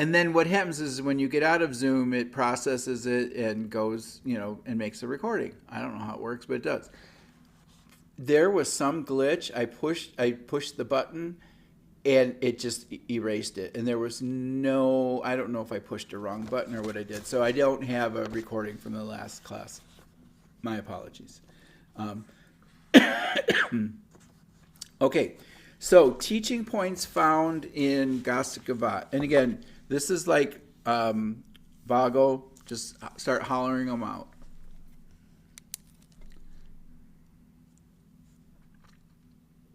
And then what happens is when you get out of Zoom, it processes it and goes, and makes a recording. I don't know how it works, but it does. There was some glitch. I pushed the button and it just erased it. And there was no, I don't know if I pushed the wrong button or what I did. So I don't have a recording from the last class. My apologies. Um, okay, so teaching points found in Gastikavat. And again, this is like Vago, just start hollering them out.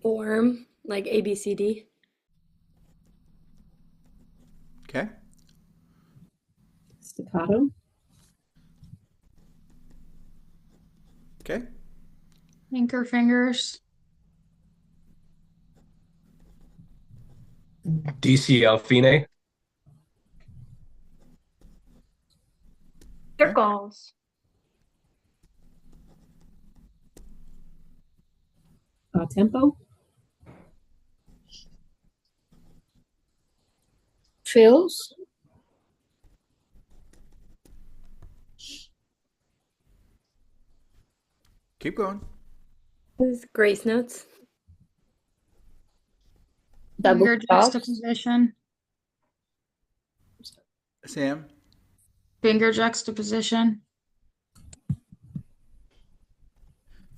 Form, like ABCD. Okay? Staccato. Okay? Anchor fingers. DCL Fine. Circles. Tempo. Trills. Keep going. This is Grace Notes. Double Finger stops. juxtaposition. Sam? Finger juxtaposition.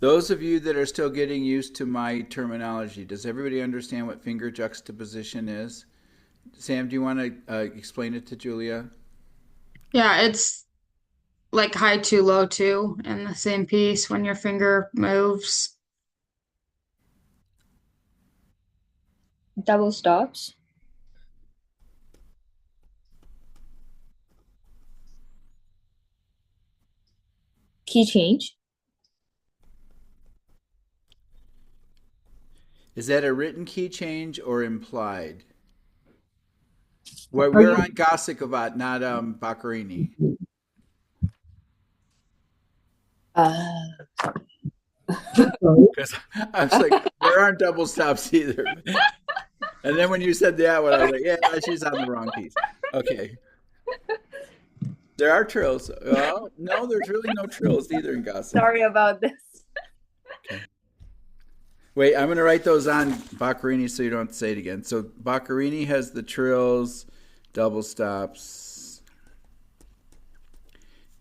Those of you that are still getting used to my terminology, does everybody understand what finger juxtaposition is? Sam, do you want to explain it to Julia? Yeah, it's like high two, low two in the same piece when your finger moves. Double stops. Key change. Is that a written key change or implied? We're on Gosikavat, not Baccarini. Because I was like, there aren't double stops either. And then when you said that one, I was like, yeah, she's on the wrong piece. Okay. There are trills. Well, no, there's really no trills either in Gossip. Sorry about this. Okay. Wait, I'm going to write those on Baccarini so you don't have to say it again. So Baccarini has the trills, double stops,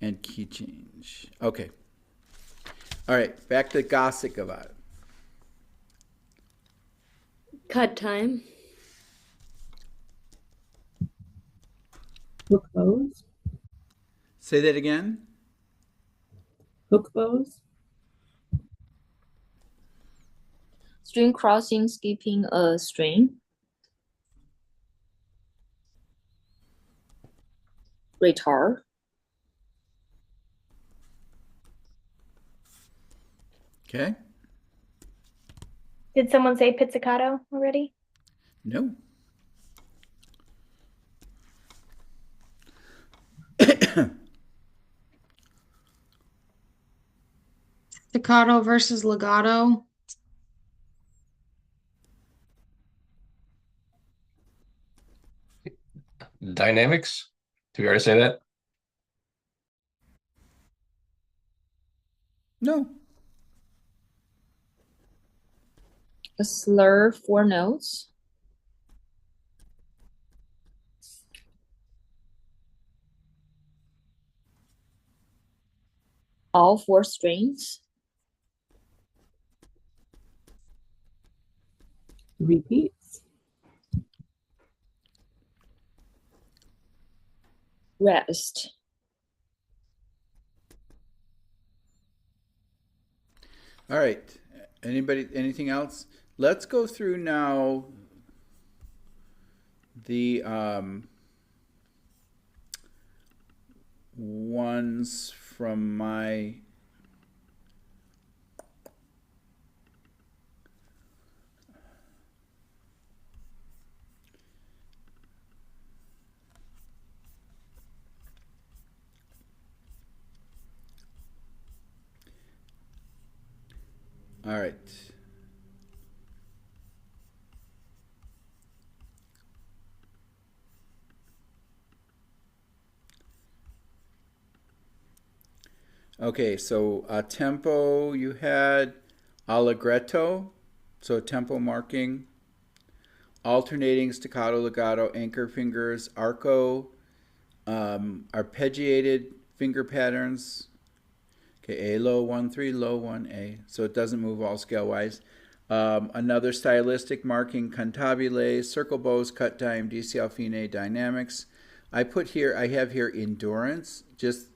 and key change. Okay. All right, back to Gosikavat. Cut time. Hook bows. Say that again. Hook bows. String crossing, skipping a string. Retard. Okay. Did someone say pizzicato already? No. Staccato versus legato. Dynamics. Did we already say that? No. A slur, 4 notes. All 4 strings. Repeats. Rest. All right. Anything else? Let's go through now the ones from my all right. Okay, so tempo, you had allegretto, so tempo marking, alternating staccato, legato, anchor fingers, arco, arpeggiated finger patterns. Okay, A low 1 3, low 1 A, so it doesn't move all scale wise. Another stylistic marking, cantabile, circle bows, cut time, DCL fine, dynamics. I have here endurance. Just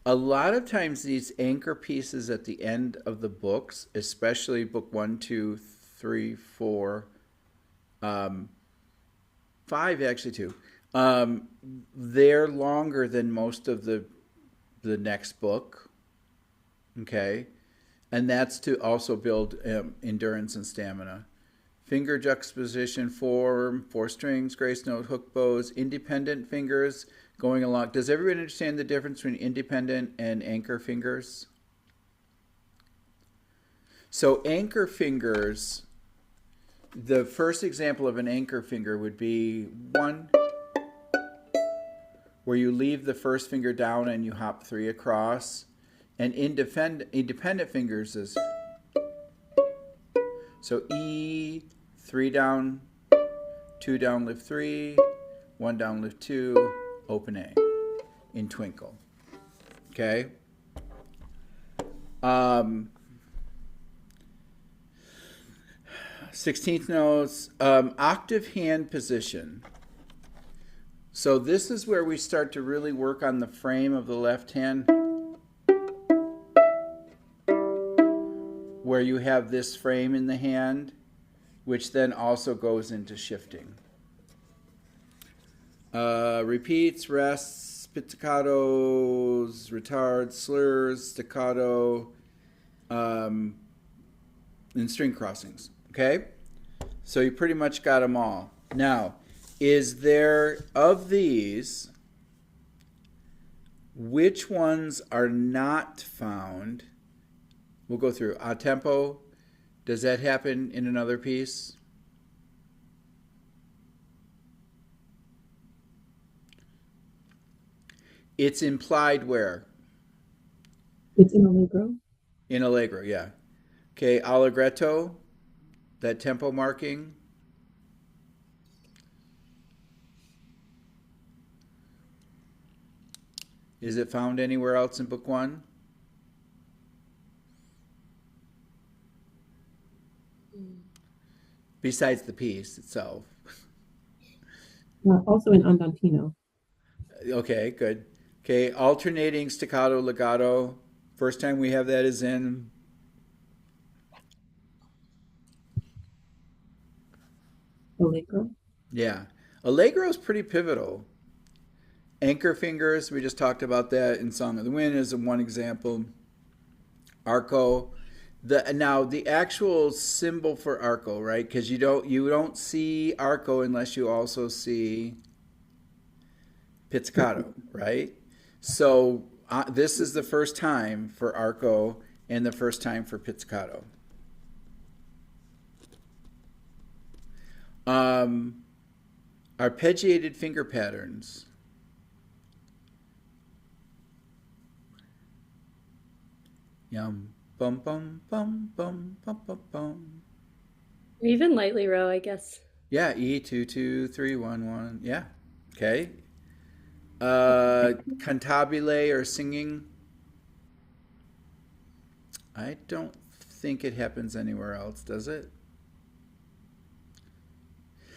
a lot of times these anchor pieces at the end of the books, especially book 1, 2, 3, 4, 5, actually 2. They're longer than most of the next book. Okay, and that's to also build endurance and stamina. Finger juxtaposition, form, 4 strings, grace note, hook bows, independent fingers going along. Does everyone understand the difference between independent and anchor fingers? So anchor fingers, the first example of an anchor finger would be 1, where you leave the first finger down and you hop 3 across. And independent fingers is, so E, 3 down, 2 down, lift 3, 1 down, lift 2, open A in twinkle. Okay? 16th notes, octave hand position. So this is where we start to really work on the frame of the left hand, where you have this frame in the hand, which then also goes into shifting. Repeats, rests, pizzicatos, retards, slurs, staccato, and string crossings. Okay? So you pretty much got them all. Now, is there, of these, which ones are not found? We'll go through. A tempo, does that happen in another piece? It's implied where? It's in Allegro. In Allegro, yeah. Okay, allegretto, that tempo marking. Is it found anywhere else in book 1? Besides the piece itself. Also in Andantino. Okay, good. Okay, alternating staccato, legato. First time we have that is in Allegro. yeah. Allegro is pretty pivotal. Anchor fingers, we just talked about that in Song of the Wind is one example. Arco. Now the actual symbol for arco, right? Because you don't see arco unless you also see pizzicato, right? So this is the first time for arco and the first time for pizzicato. Arpeggiated finger patterns. Yum. Bum bum bum bum bum bum bum. Or even lightly row, I guess. Yeah, E 2 2 3 1 1. Yeah. Okay. Cantabile or singing. I don't think it happens anywhere else, does it?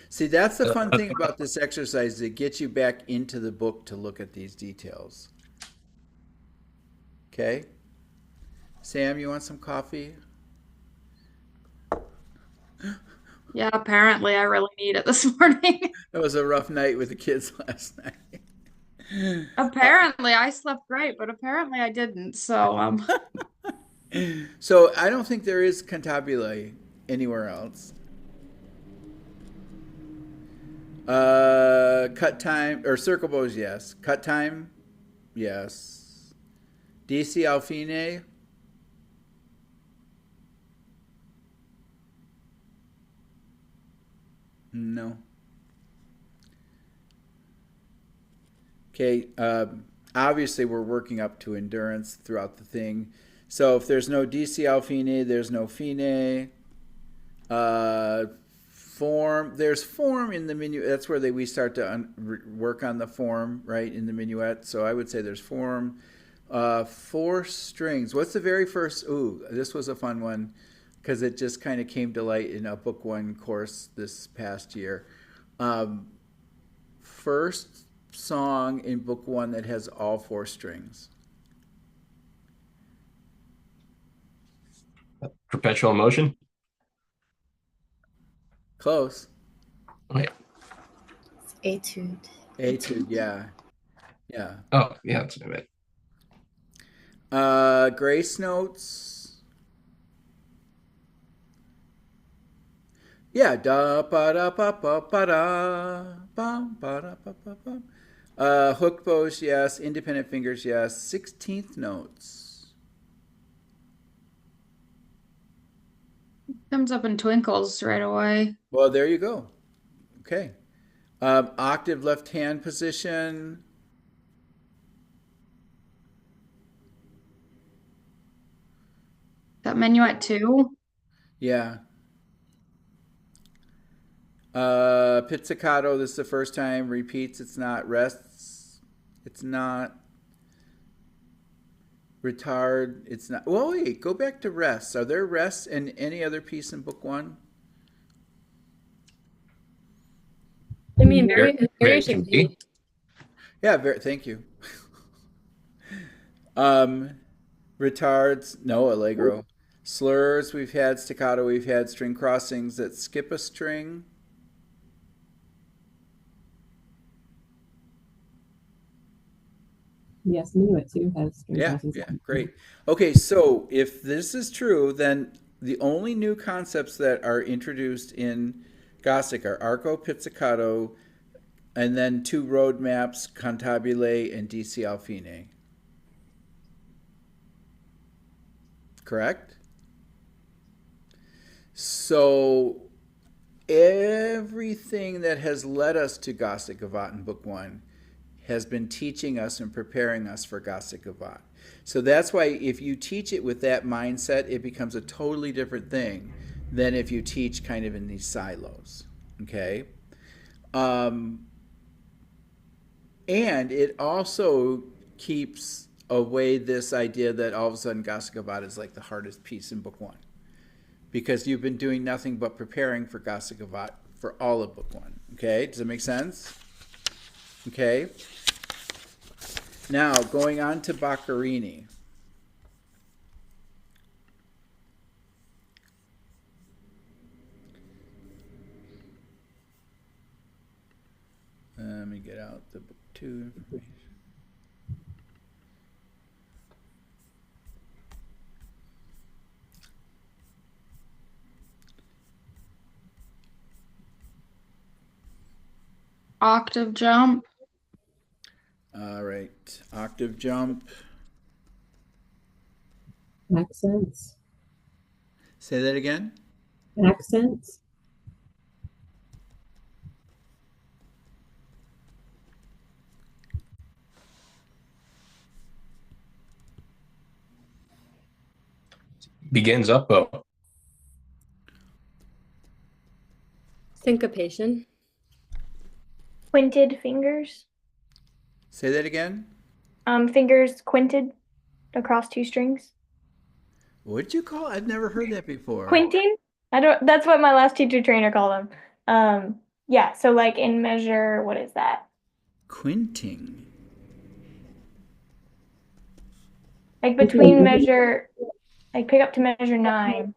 See, that's the fun thing about this exercise. It gets you back into the book to look at these details. Okay. Sam, you want some coffee? Yeah, apparently I really need it this morning. It was a rough night with the kids last night. Apparently I slept great, but apparently I didn't. So So I don't think there is cantabile anywhere else. Cut time or circle bows, yes. Cut time, yes. DC Alfine. No. Okay, obviously we're working up to endurance throughout the thing. So if there's no DCL fine, there's no fine. Form, there's form in the minuet. That's where we start to work on the form, right, in the minuet. So I would say there's form. 4 strings. What's the very first? Ooh, this was a fun one because it just kind of came to light in a book 1 course this past year. First song in book 1 that has all 4 strings. Perpetual motion. Close. Oh, yeah. Etude. Etude, yeah. Oh, yeah, that's what I meant. Grace notes. Yeah, da ba da ba ba ba da bum ba da ba ba bum. Hooked bows, yes. Independent fingers, yes. 16th notes. Comes up in twinkles right away. Well, there you go. Okay. Octave left hand position. That minuet 2. Yeah. Pizzicato, this is the first time. Repeats, it's not. Rests, it's not. Retard, it's not. Well, wait, go back to rests. Are there rests in any other piece in book 1? I mean, very Variation B. B. Yeah, thank you. Retards, no allegro. Slurs, we've had staccato, we've had string crossings that skip a string. Yes, minuet 2 has string Yeah, crossings. yeah, great. Okay, so if this is true, then the only new concepts that are introduced in Gothic are arco, pizzicato, and then 2 roadmaps, cantabile and DCL fine. Correct? So everything that has led us to Gothic Gavotte in book 1 has been teaching us and preparing us for Gothic Gavotte. So that's why if you teach it with that mindset, it becomes a totally different thing than if you teach kind of in these silos. Okay? And it also keeps away this idea that all of a sudden Gothic Gavotte is like the hardest piece in book 1. Because you've been doing nothing but preparing for Gothic Gavotte for all of book 1. Okay? Does that make sense? Okay. Now, going on to Boccherini. Let me get out the book 2 information. Octave jump. All right. Octave jump. Accents. Say that again. Accents. Begins up bow. Syncopation. Quinted fingers. Say that again. Fingers quinted across 2 strings. What'd you call it? I've never heard that before. Quinting? I don't, that's what my last teacher trainer called them. Yeah, so like in measure, what is that? Quinting. Like between measure, like pick up to measure 9,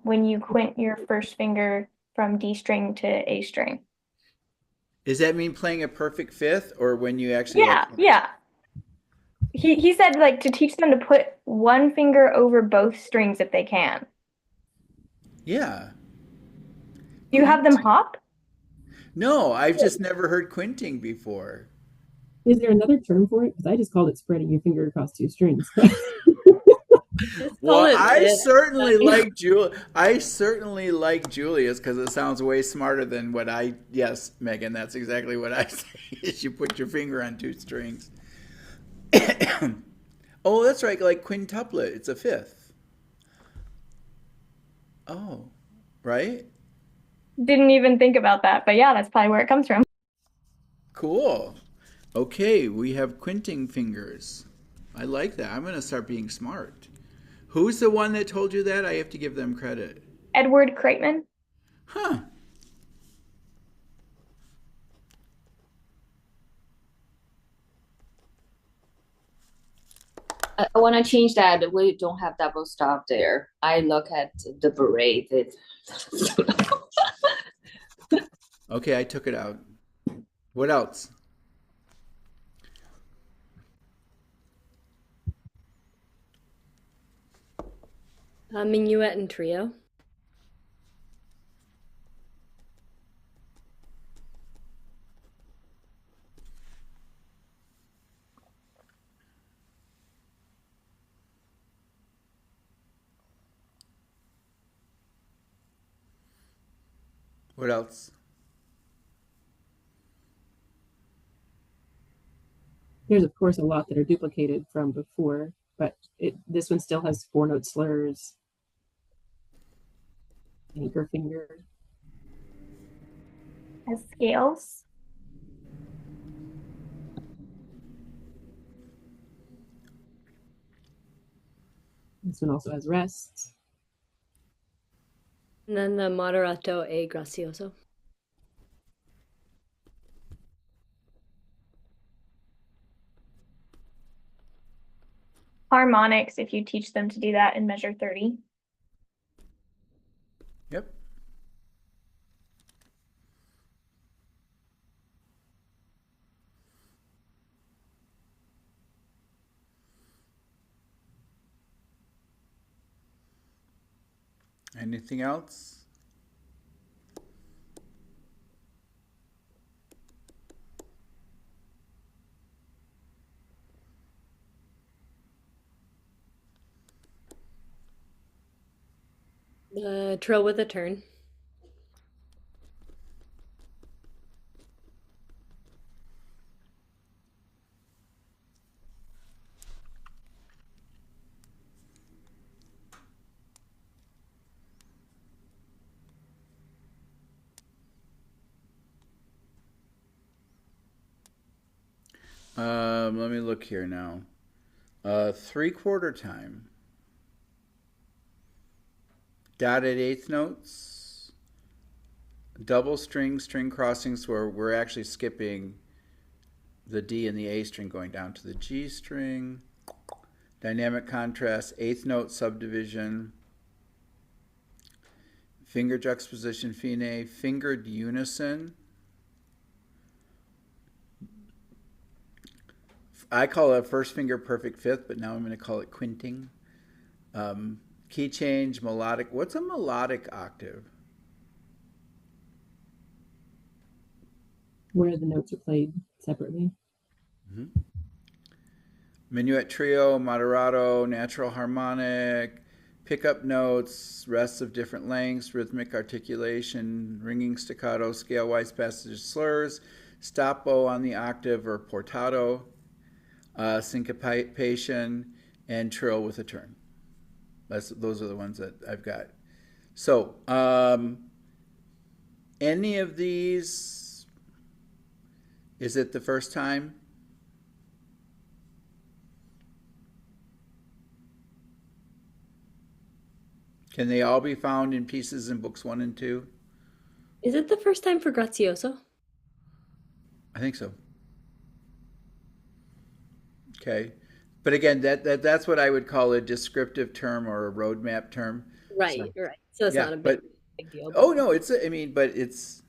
when you quint your first finger from D string to A string. Does that mean playing a perfect fifth, or when you actually? Yeah, yeah. He said like to teach them to put one finger over both strings if they can. Yeah. Do you have them hop? No, I've just never heard quinting before. Is there another term for it? Because I just called it spreading your finger across 2 strings. Just Well, call it I fifth. certainly like I certainly like Julia's because it sounds way smarter than what I. Yes, Megan, that's exactly what I say. Is you put your finger on two strings. Oh, that's right. Like quintuplet, it's a fifth. Oh, right. Didn't even think about that, but yeah, that's probably where it comes from. Cool. Okay, we have quinting fingers. I like that. I'm going to start being smart. Who's the one that told you that? I have to give them credit. Edward Kreitman. Huh. I want to change that. We don't have double stop there. I look at the beret. Okay, I took it out. What else? Minuet and trio. What else? There's of course a lot that are duplicated from before, but this one still has 4-note slurs. Anchor finger. Has scales. This one also has rests. And then the moderato e gracioso. Harmonics, if you teach them to do that in measure 30. Yep. Anything else? The trill with a turn. Let me look here now. 3/4 time. Dotted eighth notes. Double string crossings where we're actually skipping the D and the A string going down to the G string. Dynamic contrast, eighth note subdivision. Finger juxtaposition fine, fingered unison. I call it first finger perfect fifth, but now I'm going to call it quinting. Key change, melodic. What's a melodic octave? Where the notes are played separately. Mm-hmm. Minuet trio, moderato, natural harmonic, pickup notes, rests of different lengths, rhythmic articulation, ringing staccato, scale-wise passages, slurs, stop bow on the octave or portato, syncopation, and trill with a turn. Those are the ones that I've got. So, any of these, is it the first time? Can they all be found in pieces in books 1 and 2? Is it the first time for grazioso? I think so. Okay. But again, that's what I would call a descriptive term or a roadmap term. Right, So, right. So it's yeah, not a but big deal. oh no, but it's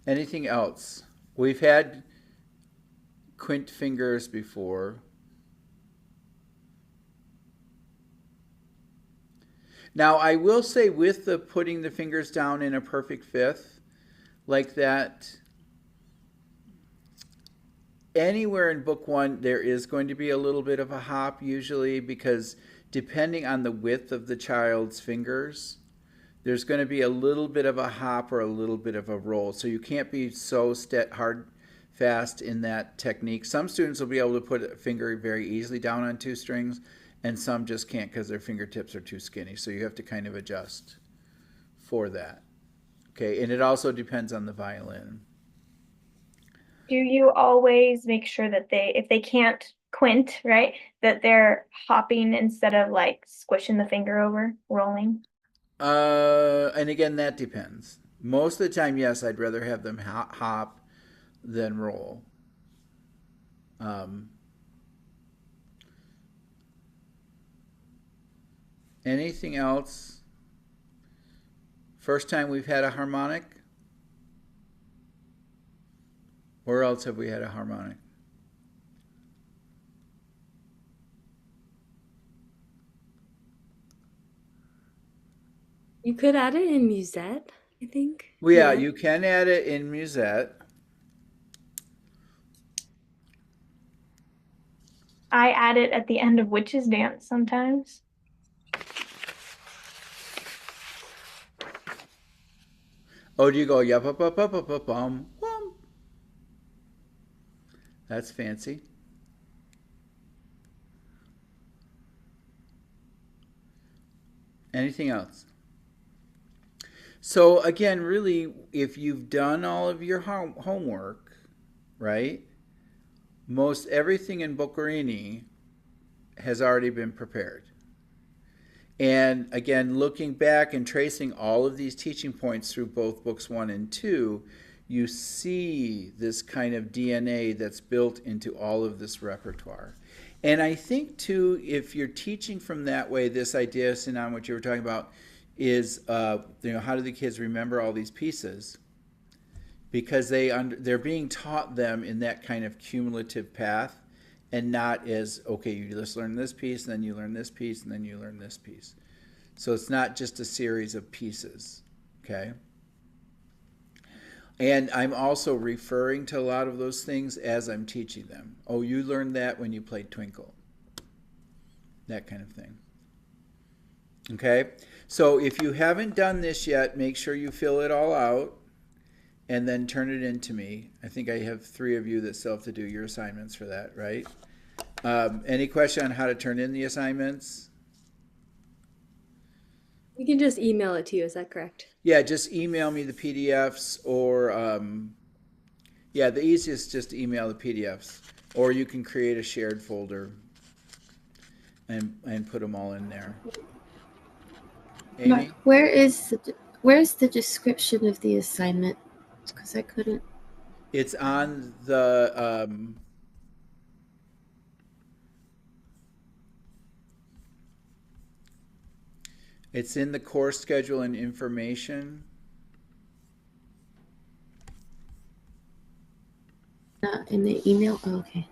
anything else. We've had quint fingers before. Now I will say with the putting the fingers down in a perfect fifth like that, anywhere in book 1 there is going to be a little bit of a hop usually because depending on the width of the child's fingers, there's going to be a little bit of a hop or a little bit of a roll. So you can't be so hard fast in that technique. Some students will be able to put a finger very easily down on 2 strings, and some just can't because their fingertips are too skinny. So you have to kind of adjust for that. Okay, and it also depends on the violin. Do you always make sure that if they can't quint, right, that they're hopping instead of like squishing the finger over, rolling? And again, that depends. Most of the time, yes, I'd rather have them hop than roll. Anything else? First time we've had a harmonic? Where else have we had a harmonic? You could add it in Musette, I think. Well, yeah, you can add it in Musette. I add it at the end of Witch's Dance sometimes. Oh, do you go yup up up up up up bum? That's fancy. Anything else? So again, really, if you've done all of your homework, right? Most everything in Boccherini has already been prepared. And again, looking back and tracing all of these teaching points through both books 1 and 2, you see this kind of DNA that's built into all of this repertoire. And I think, too, if you're teaching from that way, this idea, Sinan, what you were talking about, is how do the kids remember all these pieces? Because they're being taught them in that kind of cumulative path, and not as, okay, you just learn this piece, and then you learn this piece, and then you learn this piece. So it's not just a series of pieces, okay? And I'm also referring to a lot of those things as I'm teaching them. Oh, you learned that when you played Twinkle. That kind of thing. Okay? So if you haven't done this yet, make sure you fill it all out and then turn it in to me. I think I have 3 of you that still have to do your assignments for that, right? Any question on how to turn in the assignments? We can just email it to you, is that correct? Yeah, just email me the PDFs or, yeah, the easiest is just to email the PDFs. Or you can create a shared folder and put them all in there. Amy? Mark, where's the description of the assignment? Because I couldn't. It's on the it's in the course schedule and information. In the email? Oh, okay.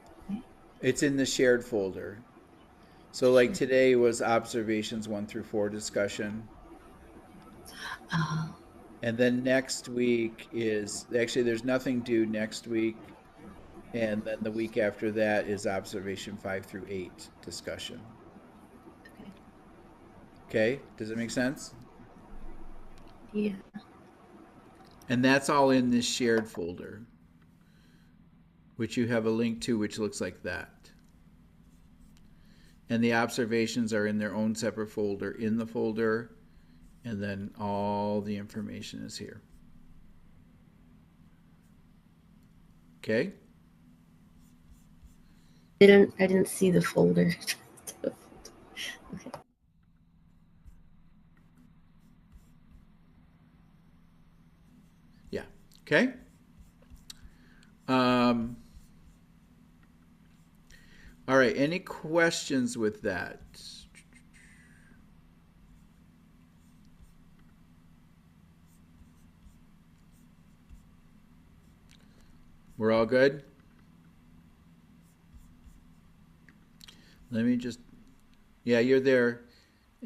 It's in the shared folder. So like today was observations 1 through 4 discussion. Oh. And then next week is, actually there's nothing due next week. And then the week after that is observation 5 through 8 discussion. Okay, does it make sense? Yeah. And that's all in this shared folder, which you have a link to, which looks like that. And the observations are in their own separate folder in the folder, and then all the information is here. Okay? I didn't see the folder. Okay. Yeah. Okay? All right, any questions with that? We're all good? Let me just, yeah, you're there.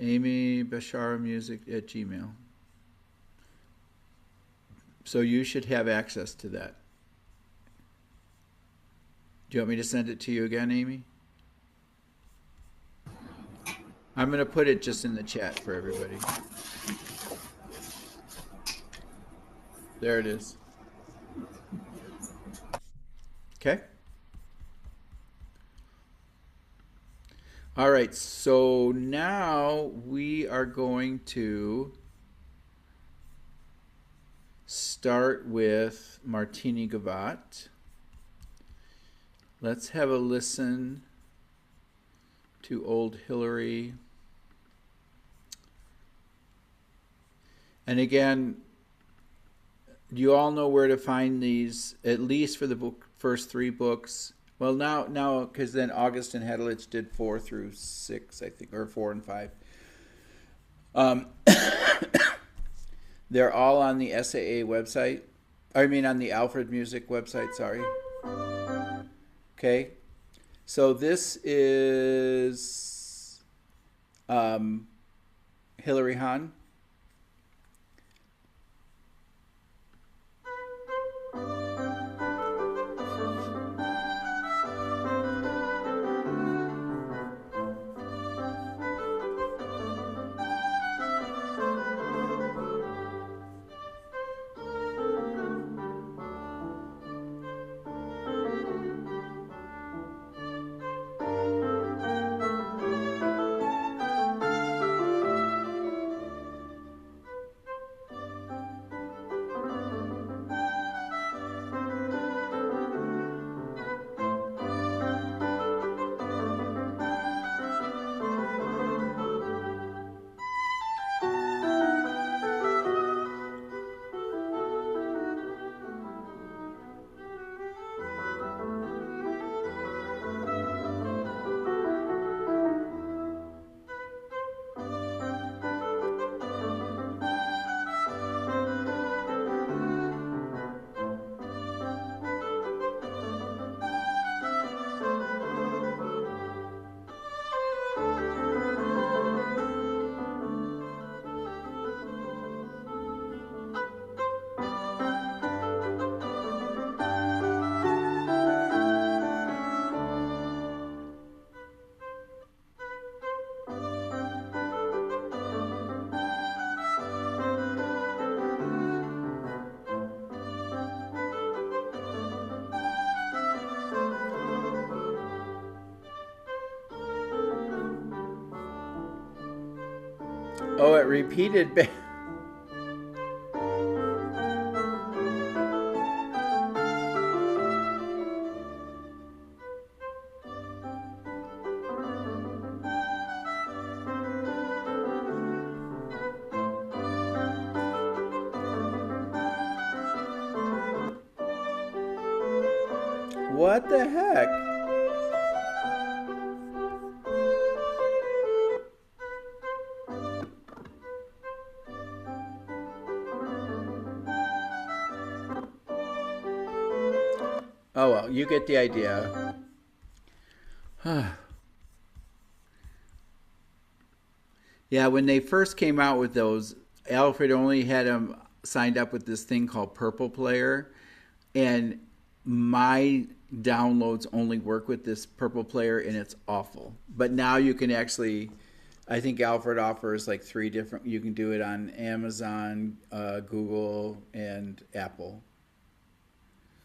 Amy Bashara Music at Gmail. So you should have access to that. Do you want me to send it to you again, Amy? I'm going to put it just in the chat for everybody. There it is. Okay. All right, so now we are going to start with Martini Gavat. Let's have a listen to Old Hillary. And again, you all know where to find these, at least for the first 3 books. Well, now, because then August and Hedelich did 4 through 6, I think, or 4 and 5. They're all on the SAA website. I mean, on the Alfred Music website, sorry. Okay. So this is Hilary Hahn. Oh, it repeated. What the heck? Oh well, you get the idea. Yeah, when they first came out with those, Alfred only had them signed up with this thing called Purple Player, and my downloads only work with this Purple Player, and it's awful. But now you can actually, I think Alfred offers like 3 different, you can do it on Amazon, Google, and Apple.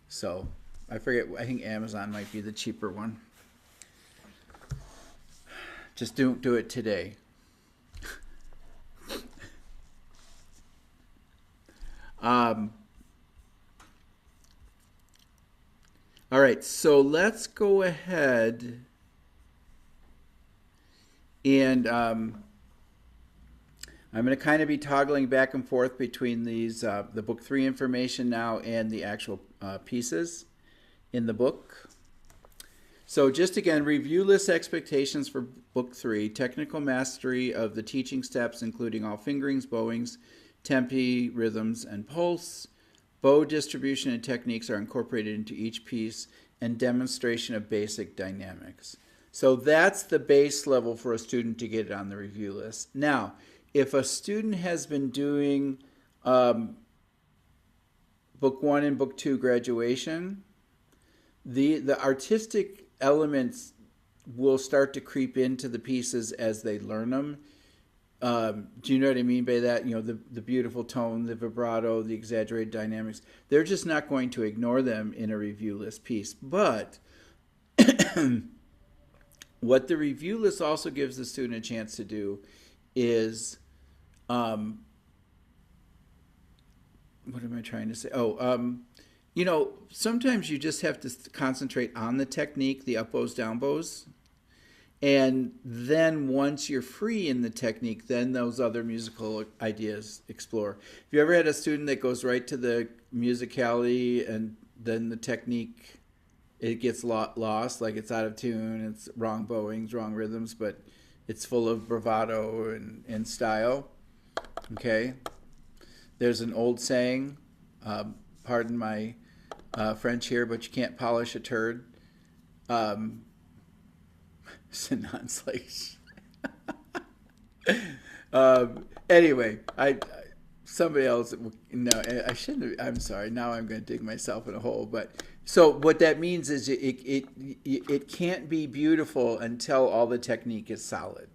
So I forget, I think Amazon might be the cheaper one. Just don't do it today. All right, so let's go ahead and I'm going to kind of be toggling back and forth between these, the book 3 information now and the actual pieces in the book. So just again, review list expectations for book 3, technical mastery of the teaching steps, including all fingerings, bowings, tempi, rhythms, and pulse. Bow distribution and techniques are incorporated into each piece, and demonstration of basic dynamics. So that's the base level for a student to get it on the review list. Now, if a student has been doing book 1 and book 2 graduation, the artistic elements will start to creep into the pieces as they learn them. Do you know what I mean by that? You know, the beautiful tone, the vibrato, the exaggerated dynamics. They're just not going to ignore them in a review list piece. But what the review list also gives the student a chance to do is, what am I trying to say? You know, sometimes you just have to concentrate on the technique, the up bows, down bows. And then once you're free in the technique, then those other musical ideas explore. Have you ever had a student that goes right to the musicality and then the technique, it gets lost, like it's out of tune, it's wrong bowings, wrong rhythms, but it's full of bravado and style? Okay. There's an old saying, pardon my French here, but you can't polish a turd. Sinan's like, anyway, somebody else. No, I shouldn't have. I'm sorry. Now I'm going to dig myself in a hole. But so what that means is it can't be beautiful until all the technique is solid,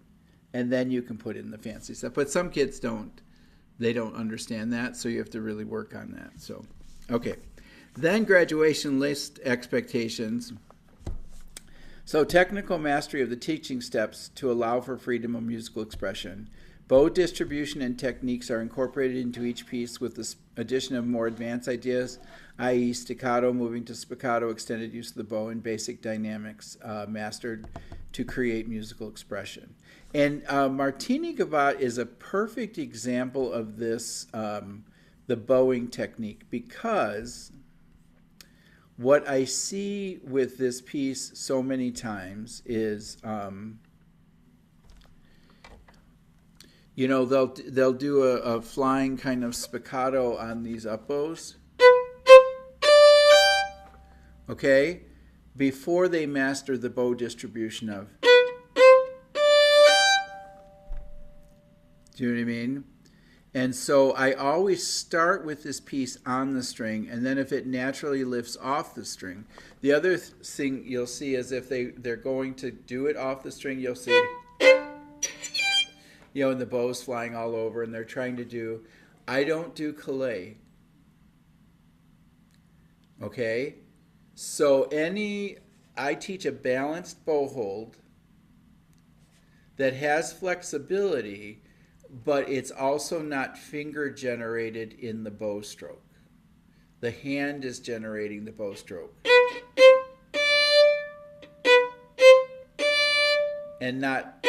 and then you can put in the fancy stuff. But some kids don't. They don't understand that, so you have to really work on that. So, okay. Then graduation list expectations. So technical mastery of the teaching steps to allow for freedom of musical expression. Bow distribution and techniques are incorporated into each piece with the addition of more advanced ideas, i.e. staccato, moving to spiccato, extended use of the bow, and basic dynamics mastered to create musical expression. And Martini Gavotte is a perfect example of this, the bowing technique, because what I see with this piece so many times is, you know, they'll do a flying kind of spiccato on these up bows, okay, before they master the bow distribution of. Do you know what I mean? And so I always start with this piece on the string, and then if it naturally lifts off the string. The other thing you'll see is if they're going to do it off the string, you'll see, you know, and the bow's flying all over, and they're trying to do, I don't do Calais. Okay? So I teach a balanced bow hold that has flexibility, but it's also not finger generated in the bow stroke. The hand is generating the bow stroke. And not,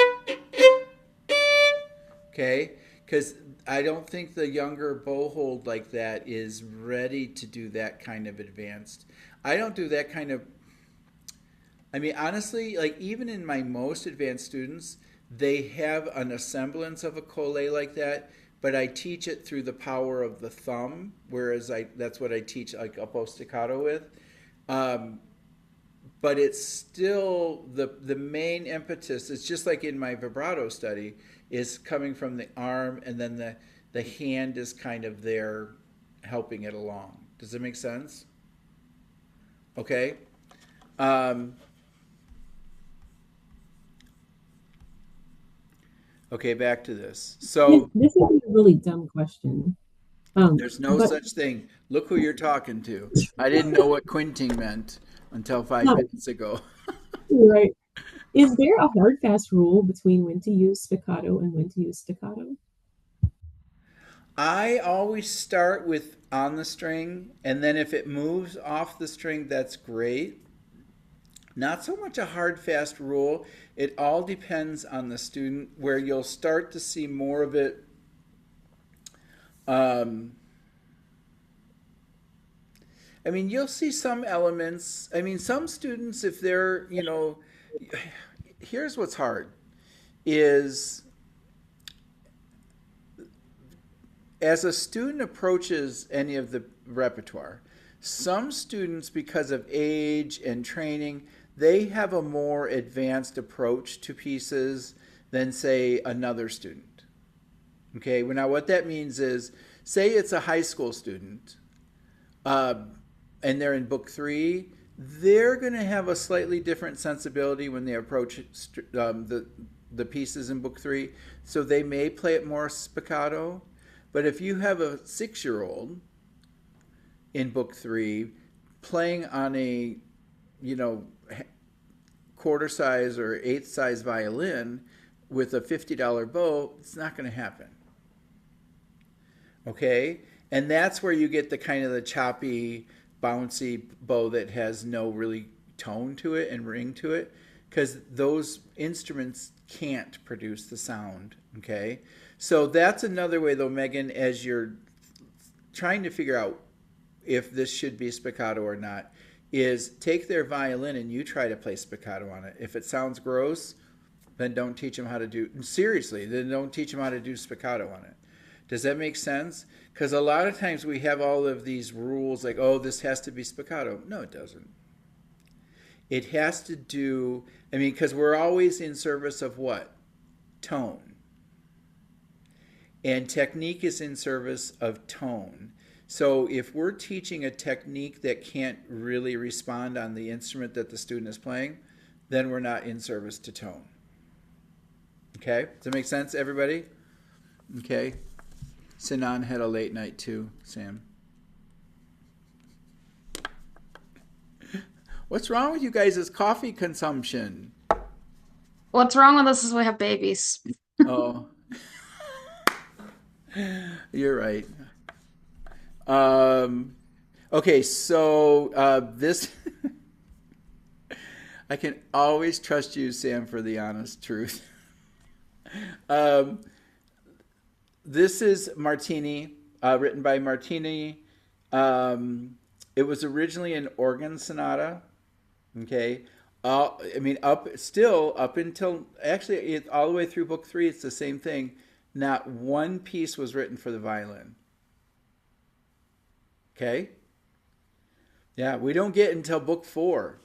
okay? Because I don't think the younger bow hold like that is ready to do that kind of advanced. I don't do that kind of, I mean, honestly, like even in my most advanced students, they have an semblance of a collé like that, but I teach it through the power of the thumb, whereas that's what I teach like up bow staccato with. But it's still the main impetus. It's just like in my vibrato study, is coming from the arm, and then the hand is kind of there helping it along. Does that make sense? Okay. Okay, back to this. So this is a really dumb question. There's no such thing. Look who you're talking to. I didn't know what quinting meant until 5 minutes ago. Right. Is there a hard fast rule between when to use spiccato and when to use staccato? I always start with on the string, and then if it moves off the string, that's great. Not so much a hard fast rule. It all depends on the student, where you'll start to see more of it. I mean, you'll see some elements. I mean, some students, if they're, you know, here's what's hard is as a student approaches any of the repertoire, some students, because of age and training, they have a more advanced approach to pieces than, say, another student. Okay, well, now what that means is, say it's a high school student, and they're in book 3, they're going to have a slightly different sensibility when they approach the pieces in book 3. So they may play it more spiccato. But if you have a 6-year-old in book 3 playing on a, quarter size or eighth size violin with a $50 bow, it's not going to happen. Okay? And that's where you get the kind of the choppy, bouncy bow that has no really tone to it and ring to it, because those instruments can't produce the sound. Okay? So that's another way, though, Megan, as you're trying to figure out if this should be spiccato or not, is take their violin and you try to play spiccato on it. If it sounds gross, then don't teach them how to do, seriously, then don't teach them how to do spiccato on it. Does that make sense? Because a lot of times we have all of these rules like, oh, this has to be spiccato. No, it doesn't. It has to do, because we're always in service of what? Tone. And technique is in service of tone. So if we're teaching a technique that can't really respond on the instrument that the student is playing, then we're not in service to tone. Okay? Does that make sense, everybody? Okay. Sinan had a late night too, Sam. What's wrong with you guys' coffee consumption? What's wrong with us is we have babies. Oh. You're right. Okay, so this... I can always trust you, Sam, for the honest truth. This is Martini, written by Martini. It was originally an organ sonata. Okay, up until actually all the way through book 3, it's the same thing. Not one piece was written for the violin. Okay. Yeah, we don't get until book 4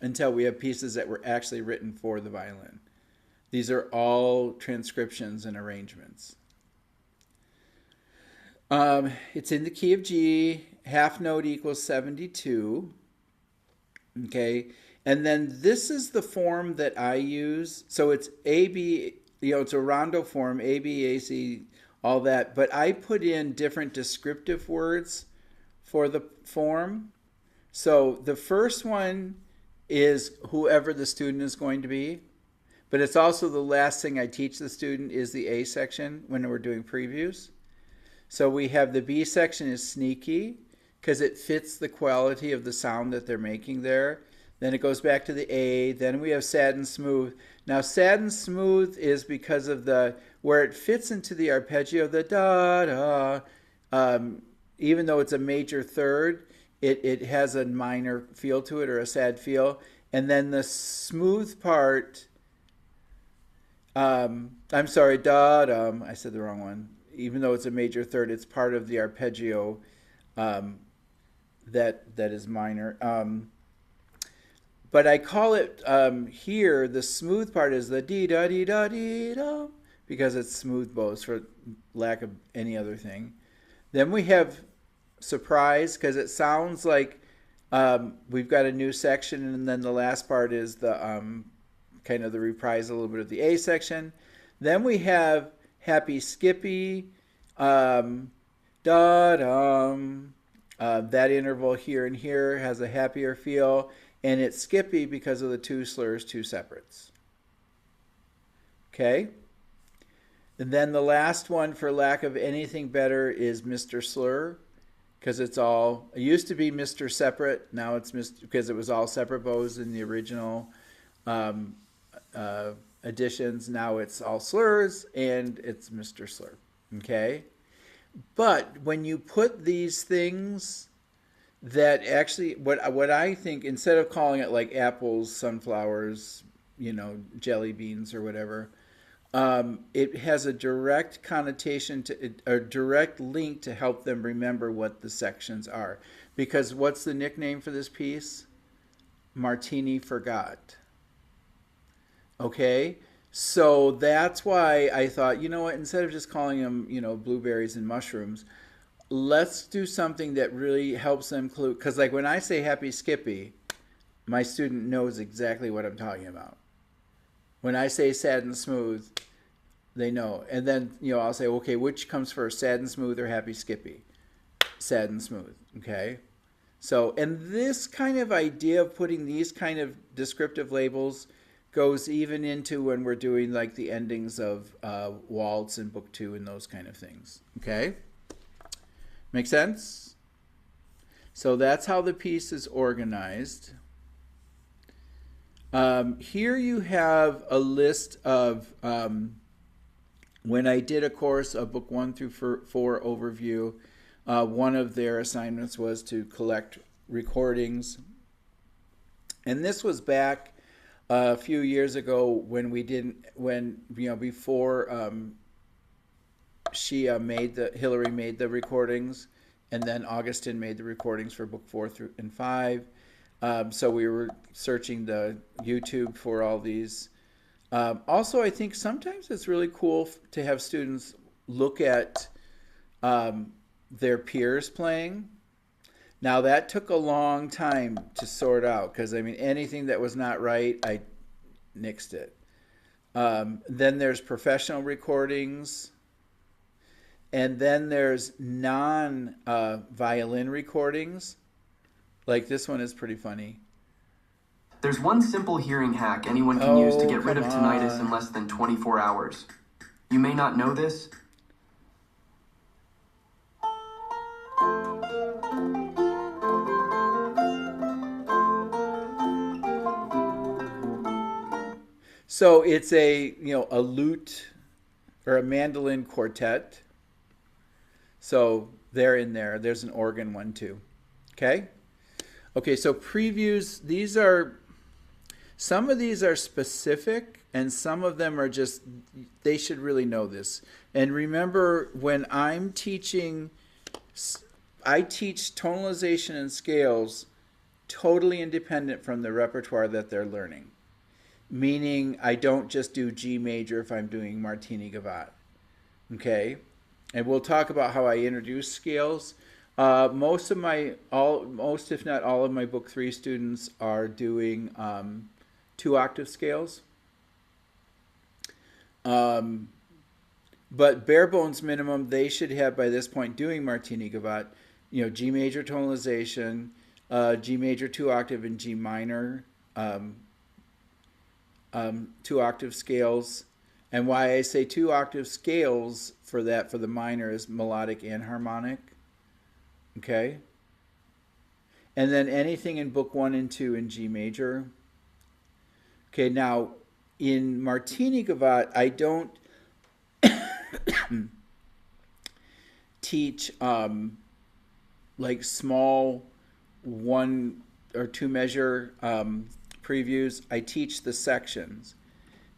until we have pieces that were actually written for the violin. These are all transcriptions and arrangements. It's in the key of G, half note equals 72. Okay, and then this is the form that I use. So it's A, B, it's a rondo form, A, B, A, C, all that. But I put in different descriptive words for the form. So the first one is whoever the student is going to be. But it's also the last thing I teach the student is the A section when we're doing previews. So we have the B section is sneaky because it fits the quality of the sound that they're making there. Then it goes back to the A. Then we have sad and smooth. Now sad and smooth is because of where it fits into the arpeggio, the da da. Even though it's a major third, it has a minor feel to it or a sad feel. And then the smooth part, I'm sorry, da da. I said the wrong one. Even though it's a major third, it's part of the arpeggio that is minor. But I call it here, the smooth part is the dee da dee da dee da, because it's smooth bows for lack of any other thing. Then we have surprise because it sounds like we've got a new section, and then the last part is the kind of the reprise a little bit of the A section. Then we have happy skippy, da-dum. That interval here and here has a happier feel, and it's skippy because of the two slurs, two separates. Okay? And then the last one, for lack of anything better, is Mr. Slur, because it used to be Mr. Separate, now it's Mr. because it was all separate bows in the original editions. Now it's all slurs and it's Mr. Slur. Okay? But when you put these things that actually, what I think, instead of calling it like apples, sunflowers, jelly beans or whatever, it has a direct connotation a direct link to help them remember what the sections are. Because what's the nickname for this piece? Martini Forgot. Okay? So that's why I thought, you know what, instead of just calling them, blueberries and mushrooms, let's do something that really helps them clue. Because like when I say Happy Skippy, my student knows exactly what I'm talking about. When I say sad and smooth, they know. And then, I'll say, okay, which comes first, sad and smooth or happy Skippy? Sad and smooth, okay? So, and this kind of idea of putting these kind of descriptive labels goes even into when we're doing like the endings of Waltz in book 2 and those kind of things, okay? Make sense? So that's how the piece is organized. Here you have a list of, when I did a course of book 1 through 4 overview, one of their assignments was to collect recordings. And this was back a few years ago when before Hillary made the recordings, and then Augustin made the recordings for book 4 through and 5. So we were searching the YouTube for all these. Also, I think sometimes it's really cool to have students look at their peers playing. Now that took a long time to sort out because anything that was not right, I nixed it. Then there's professional recordings, and then there's non-violin recordings. Like this one is pretty funny. There's one simple hearing hack anyone can use to get rid of come tinnitus on. in less than 24 hours. You may not know this. So it's a lute or a mandolin quartet. So they're in there. There's an organ one too. Okay? Okay, so previews, some of these are specific and some of them are just, they should really know this. And remember, when I'm teaching, I teach tonalization and scales totally independent from the repertoire that they're learning. Meaning I don't just do G major if I'm doing Martini Gavotte. Okay? And we'll talk about how I introduce scales. Most if not all of my book 3 students are doing 2-octave scales. But bare bones minimum, they should have by this point doing Martini Gavotte, G major tonalization, G major 2-octave and G minor 2-octave scales. And why I say 2-octave scales for the minor is melodic and harmonic. Okay? And then anything in book 1 and 2 in G major. Okay, now in Martini Gavotte, I don't teach like small 1 or 2 measure previews. I teach the sections.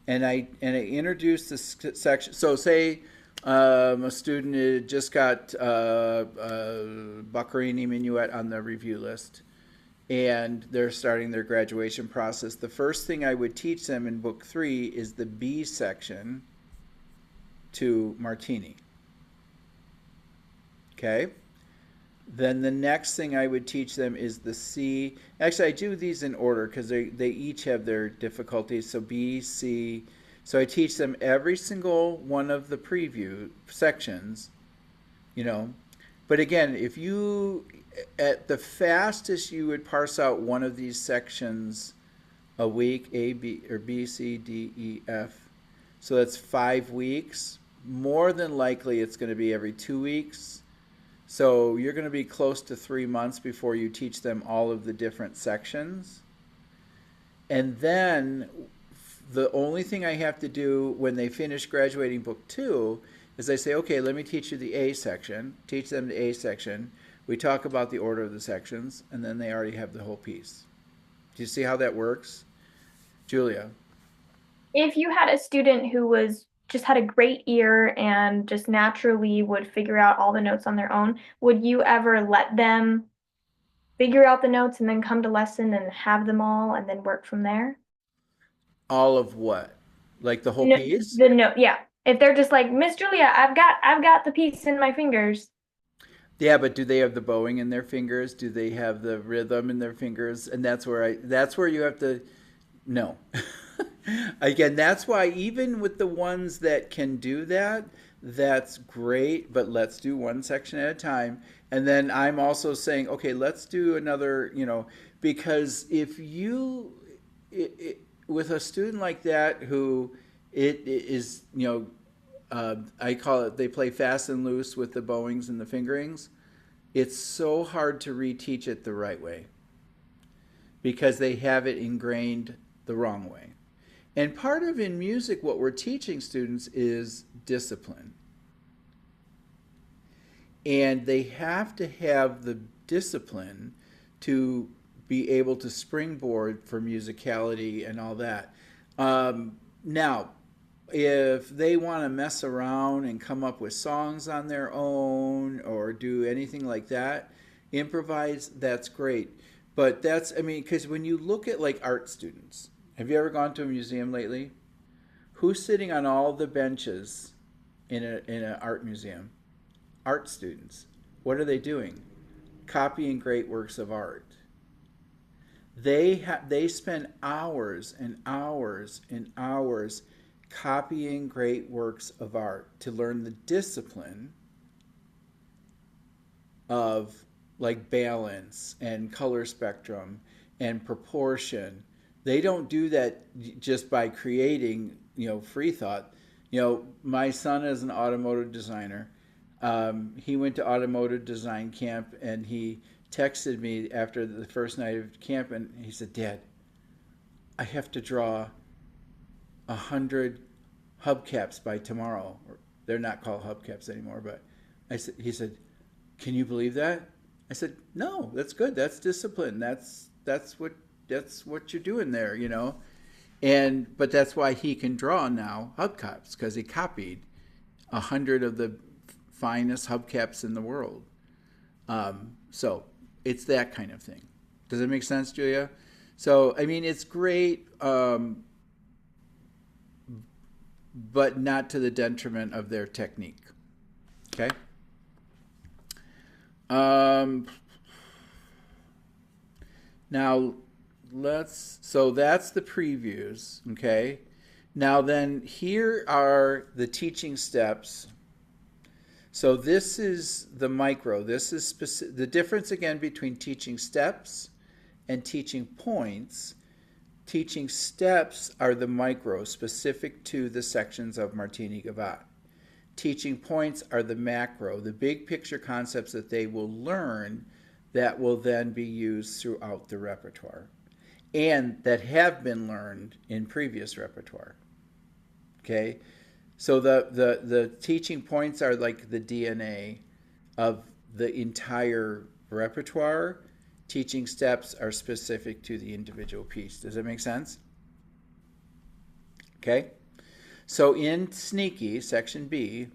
And I introduce the section. So say a student just got Boccherini Minuet on the review list, and they're starting their graduation process. The first thing I would teach them in book 3 is the B section to Martini. Okay? Then the next thing I would teach them is the C. Actually, I do these in order because they each have their difficulties. So B, C. So I teach them every single one of the preview sections, But again, if you, at the fastest, you would parse out one of these sections a week, A, B, or B, C, D, E, F. So that's 5 weeks. More than likely, it's going to be every 2 weeks. So you're going to be close to 3 months before you teach them all of the different sections. And then the only thing I have to do when they finish graduating book 2 is I say, okay, let me teach you the A section, teach them the A section. We talk about the order of the sections, and then they already have the whole piece. Do you see how that works? Julia? If you had a student who just had a great ear and just naturally would figure out all the notes on their own, would you ever let them figure out the notes and then come to lesson and have them all and then work from there? All of what? Like the whole piece? The note, yeah. If they're just like, Miss Julia, I've got the piece in my fingers. Yeah, but do they have the bowing in their fingers? Do they have the rhythm in their fingers? And that's where you have to no. Again, that's why even with the ones that can do that, that's great, but let's do one section at a time. And then I'm also saying, okay, let's do another, because if you, with a student like that who it is, I call it, they play fast and loose with the bowings and the fingerings, it's so hard to reteach it the right way because they have it ingrained the wrong way. And part of in music, what we're teaching students is discipline. And they have to have the discipline to be able to springboard for musicality and all that. Now, if they want to mess around and come up with songs on their own or do anything like that, improvise, that's great. But because when you look at like art students, have you ever gone to a museum lately? Who's sitting on all the benches in an art museum? Art students. What are they doing? Copying great works of art. They spend hours and hours and hours copying great works of art to learn the discipline of like balance and color spectrum and proportion. They don't do that just by creating, free thought. My son is an automotive designer. He went to automotive design camp and he texted me after the first night of camp and he said, "Dad, I have to draw 100 hubcaps by tomorrow." They're not called hubcaps anymore, but he said, "Can you believe that?" I said, "No, that's good. That's discipline. That's what you're doing there, but that's why he can draw now hubcaps because he copied 100 of the finest hubcaps in the world. So it's that kind of thing. Does that make sense, Julia? So it's great, but not to the detriment of their technique. Okay. Now so that's the previews, okay? Now then, here are the teaching steps. So this is the micro. This is the difference again between teaching steps and teaching points. Teaching steps are the micro, specific to the sections of Martini-Gavotte. Teaching points are the macro, the big picture concepts that they will learn that will then be used throughout the repertoire and that have been learned in previous repertoire. Okay? So the teaching points are like the DNA of the entire repertoire. Teaching steps are specific to the individual piece. Does that make sense? Okay? So in Sneaky, section B,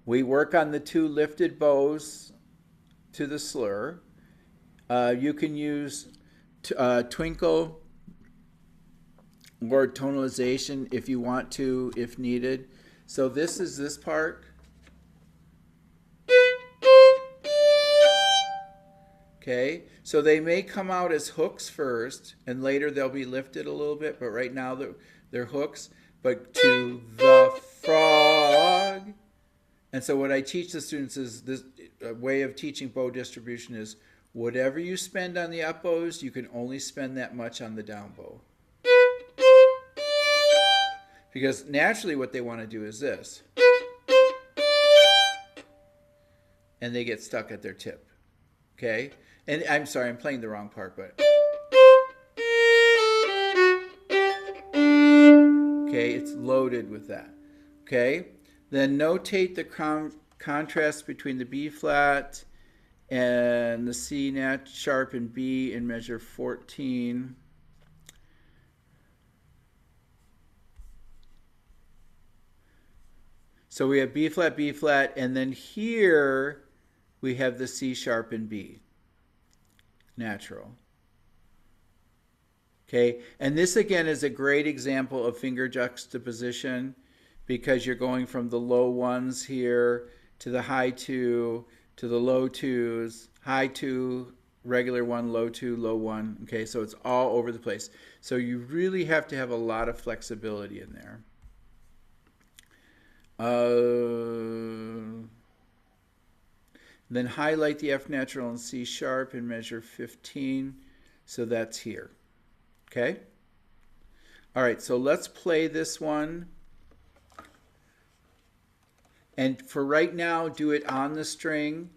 we work on the 2 lifted bows to the slur. You can use twinkle or tonalization if you want to, if needed. So this is this part. Okay, so they may come out as hooks first, and later they'll be lifted a little bit, but right now they're hooks. But to the frog. And so what I teach the students is this way of teaching bow distribution is whatever you spend on the up bows, you can only spend that much on the down bow. Because naturally what they want to do is this. And they get stuck at their tip. Okay? And I'm sorry, I'm playing the wrong part, but... Okay, it's loaded with that. Okay? Then notate the contrast between the B flat and the C nat sharp and B in measure 14. So we have B flat, and then here we have the C sharp and B, natural. Okay, and this again is a great example of finger juxtaposition because you're going from the low ones here to the high two, to the low twos, high two, regular one, low two, low one. Okay, so it's all over the place. So you really have to have a lot of flexibility in there. Then highlight the F natural and C sharp and measure 15. So that's here. Okay? All right, so let's play this one. And for right now, do it on the string.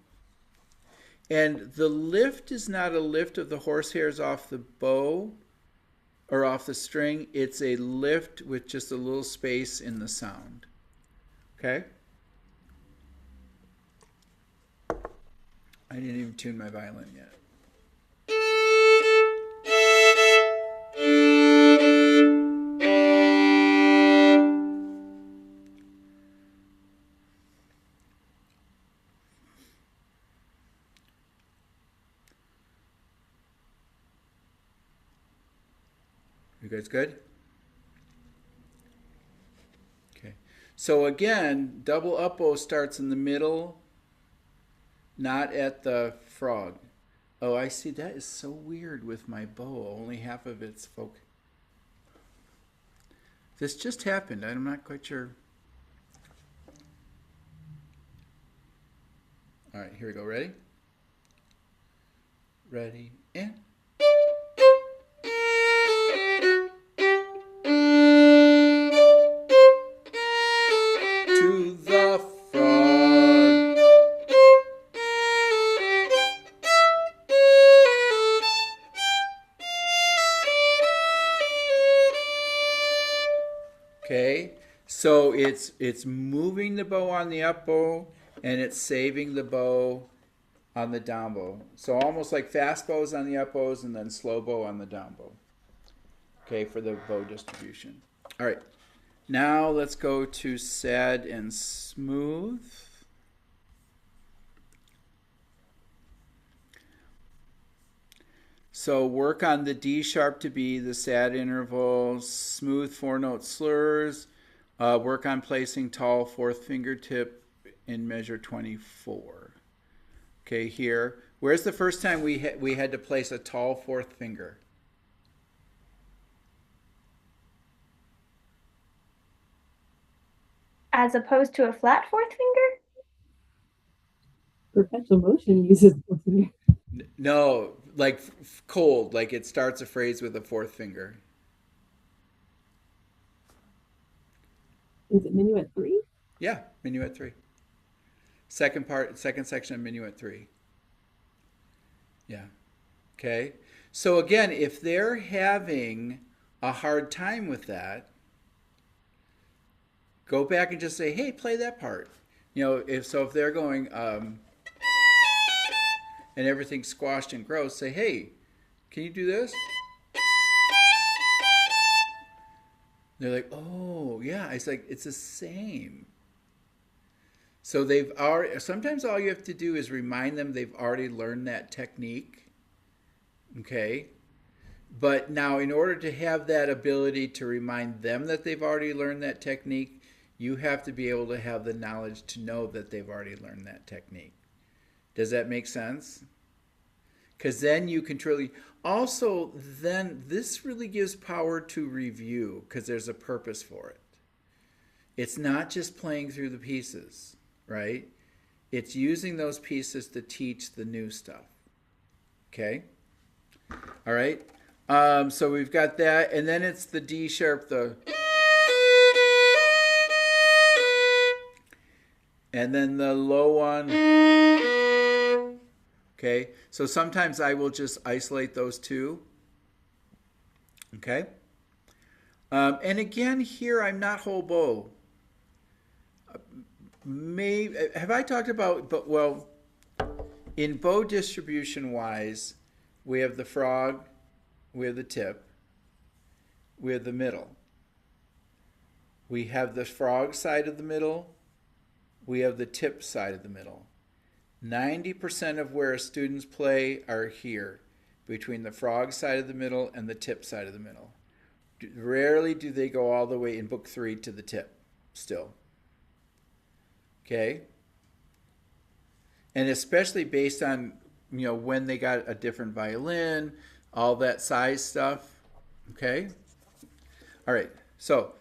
And the lift is not a lift of the horsehairs off the bow or off the string. It's a lift with just a little space in the sound. Okay? I didn't even tune my violin yet. You guys good? Okay. So again, double up bow starts in the middle, not at the frog. Oh, I see. That is so weird with my bow. Only half of it's folk. This just happened. I'm not quite sure. All right, here we go. Ready? Ready, and... to the frog. Okay, so it's moving the bow on the up bow and it's saving the bow on the down bow. So almost like fast bows on the up bows and then slow bow on the down bow. Okay, for the bow distribution. All right. Now let's go to sad and smooth. So work on the D sharp to B, the sad interval, smooth 4-note slurs. Work on placing tall fourth fingertip in measure 24. Okay, here. Where's the first time we had to place a tall fourth finger? As opposed to a flat fourth finger? Perpetual motion uses fourth finger. No, like cold, like it starts a phrase with a fourth finger. Is it minuet 3? Yeah, minuet 3. Second section of minuet 3. Yeah. Okay. So again, if they're having a hard time with that, go back and just say, hey, play that part. You know, if they're going and everything's squashed and gross, say, hey, can you do this? They're like, oh, yeah. It's like, it's the same. So they've already, sometimes all you have to do is remind them they've already learned that technique. Okay. But now in order to have that ability to remind them that they've already learned that technique, you have to be able to have the knowledge to know that they've already learned that technique. Does that make sense? Because then you can truly... Also, then this really gives power to review because there's a purpose for it. It's not just playing through the pieces, right? It's using those pieces to teach the new stuff. Okay? All right? So we've got that. And then it's the D sharp, the... And then the low one. Okay, so sometimes I will just isolate those two. Okay. And again, here I'm not whole bow. Have I talked about, but well, in bow distribution wise, we have the frog, we have the tip, we have the middle. We have the frog side of the middle. We have the tip side of the middle. 90% of where students play are here, between the frog side of the middle and the tip side of the middle. Rarely do they go all the way in book 3 to the tip still. Okay? And especially based on, when they got a different violin, all that size stuff. Okay? All right. So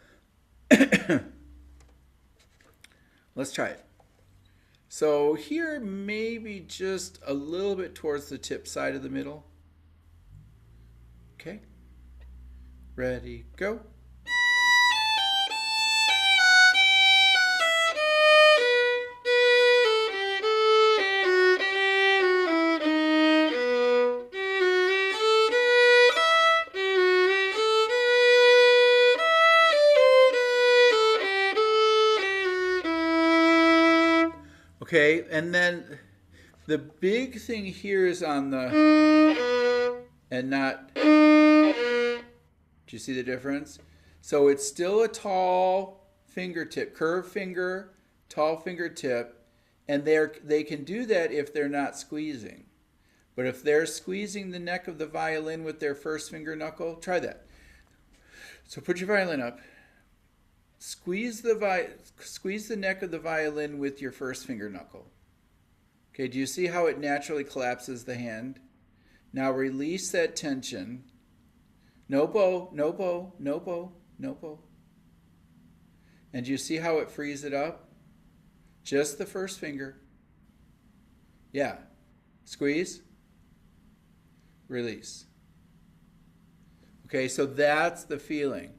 let's try it. So here, maybe just a little bit towards the tip side of the middle. Okay. Ready, go. Okay, and then the big thing here is on the, and not, do you see the difference? So it's still a tall fingertip, curved finger, tall fingertip, and they can do that if they're not squeezing. But if they're squeezing the neck of the violin with their first finger knuckle, try that. So put your violin up. Squeeze the neck of the violin with your first finger knuckle. Okay, do you see how it naturally collapses the hand? Now release that tension. No bow, no bow, no bow, no bow. And do you see how it frees it up? Just the first finger. Yeah. Squeeze. Release. Okay, so that's the feeling.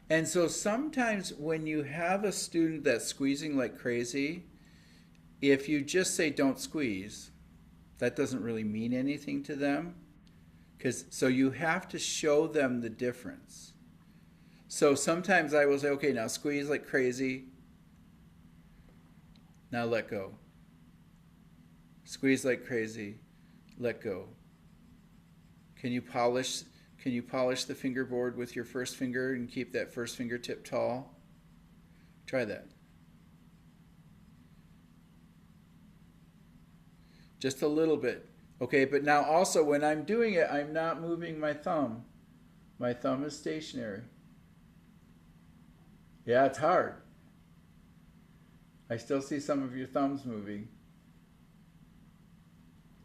And so sometimes when you have a student that's squeezing like crazy, if you just say don't squeeze, that doesn't really mean anything to them. So you have to show them the difference. So sometimes I will say, okay, now squeeze like crazy. Now let go. Squeeze like crazy. Let go. Can you polish the fingerboard with your first finger and keep that first fingertip tall? Try that. Just a little bit. Okay, but now also when I'm doing it, I'm not moving my thumb. My thumb is stationary. Yeah, it's hard. I still see some of your thumbs moving.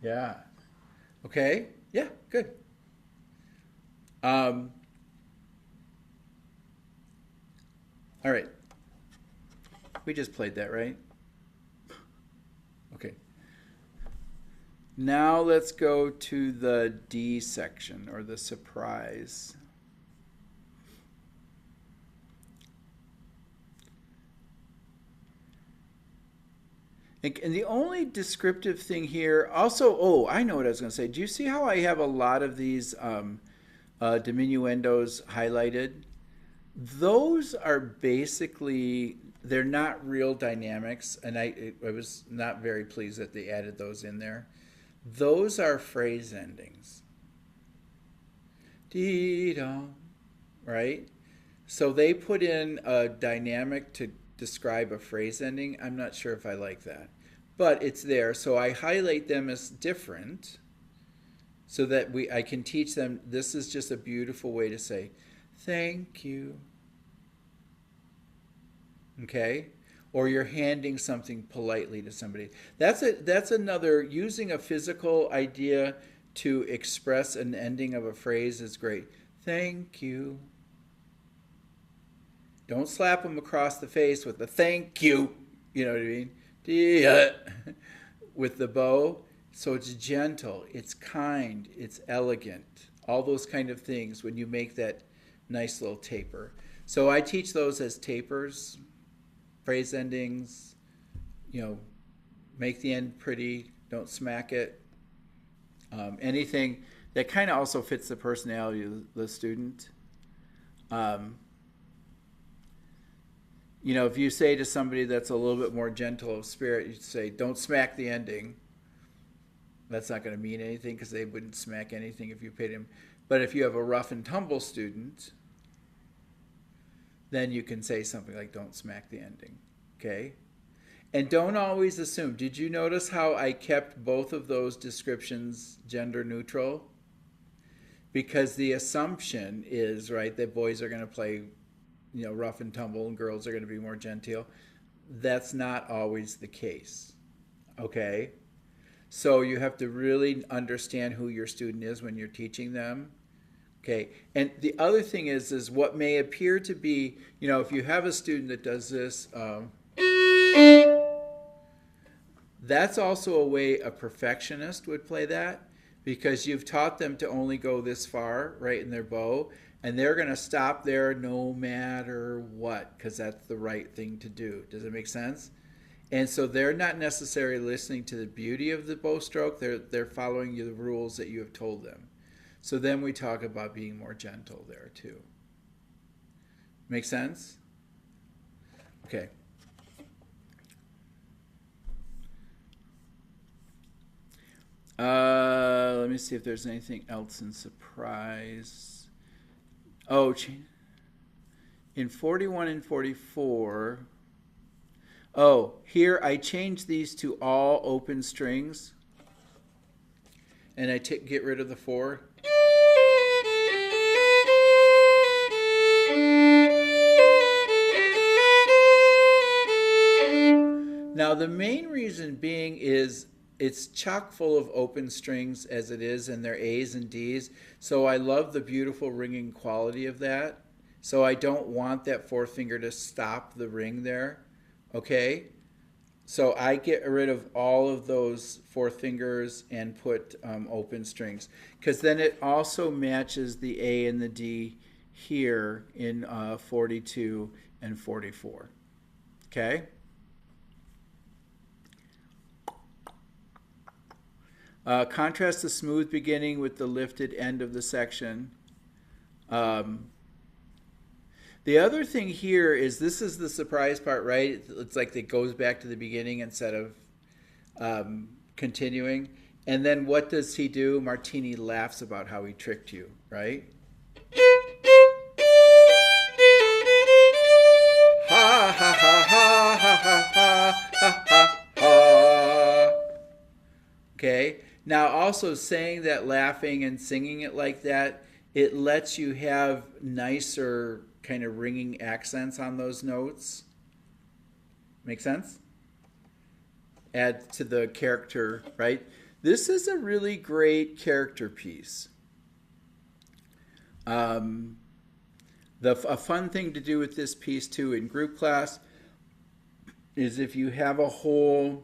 Yeah. Okay? Yeah, good. All right. We just played that, right? Okay. Now let's go to the D section, or the surprise. And the only descriptive thing here, also, I know what I was going to say. Do you see how I have a lot of these diminuendos highlighted? Those are basically, they're not real dynamics, and I was not very pleased that they added those in there. Those are phrase endings. Dee-dum, right? So they put in a dynamic to describe a phrase ending. I'm not sure if I like that, but it's there. So I highlight them as different so that I can teach them this is just a beautiful way to say thank you. Okay? Or you're handing something politely to somebody. That's another, using a physical idea to express an ending of a phrase is great. Thank you. Don't slap them across the face with the thank you. You know what I mean? With the bow. So it's gentle, it's kind, it's elegant. All those kind of things when you make that nice little taper. So I teach those as tapers. Phrase endings, make the end pretty, don't smack it. Anything that kind of also fits the personality of the student. If you say to somebody that's a little bit more gentle of spirit, you say, don't smack the ending. That's not going to mean anything because they wouldn't smack anything if you paid him. But if you have a rough and tumble student, then you can say something like, don't smack the ending, okay? And don't always assume. Did you notice how I kept both of those descriptions gender neutral? Because the assumption is, right, that boys are going to play, rough and tumble and girls are going to be more genteel. That's not always the case, okay? So you have to really understand who your student is when you're teaching them. Okay. And the other thing is what may appear to be, if you have a student that does this, that's also a way a perfectionist would play that, because you've taught them to only go this far, right, in their bow, and they're going to stop there no matter what, because that's the right thing to do. Does it make sense? And so they're not necessarily listening to the beauty of the bow stroke. They're following the rules that you have told them. So then we talk about being more gentle there too. Make sense? Okay. Let me see if there's anything else in surprise. Oh, in 41 and 44. Oh, here I changed these to all open strings. And I get rid of the 4. Now the main reason being is it's chock full of open strings as it is, and they're A's and D's. So I love the beautiful ringing quality of that. So I don't want that 4th finger to stop the ring there. Okay? So I get rid of all of those 4th fingers and put open strings, because then it also matches the A and the D here in 42 and 44. Okay? Contrast the smooth beginning with the lifted end of the section. The other thing here is, this is the surprise part, right? It's like it goes back to the beginning instead of continuing. And then what does he do? Martini laughs about how he tricked you, right? Ha ha ha ha ha ha ha ha ha. Okay? Now also saying that, laughing and singing it like that, it lets you have nicer kind of ringing accents on those notes. Make sense? Add to the character, right? This is a really great character piece. A fun thing to do with this piece too in group class is, if you have a whole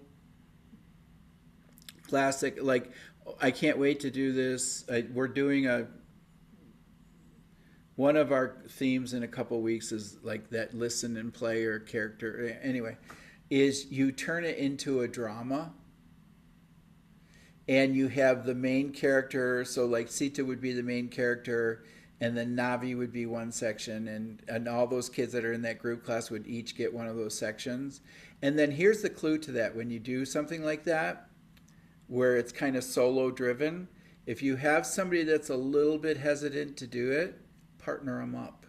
classic, like, I can't wait to do this. We're doing one of our themes in a couple weeks is like that listen and play or character. Anyway, is you turn it into a drama, and you have the main character. So like Sita would be the main character, and then Navi would be one section, and all those kids that are in that group class would each get one of those sections. And then here's the clue to that. When you do something like that, where it's kind of solo driven, if you have somebody that's a little bit hesitant to do it, partner them up.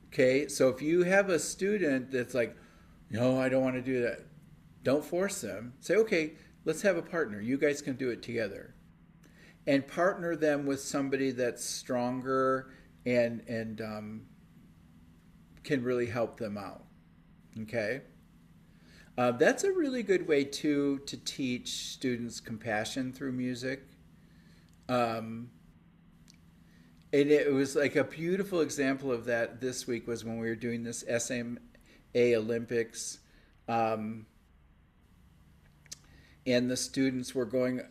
Okay, so if you have a student that's like, no, I don't want to do that, don't force them. Say, okay, let's have a partner. You guys can do it together. And partner them with somebody that's stronger and can really help them out. Okay? That's a really good way, too, to teach students compassion through music. And it was like a beautiful example of that this week was when we were doing this SMA Olympics. And the students were going...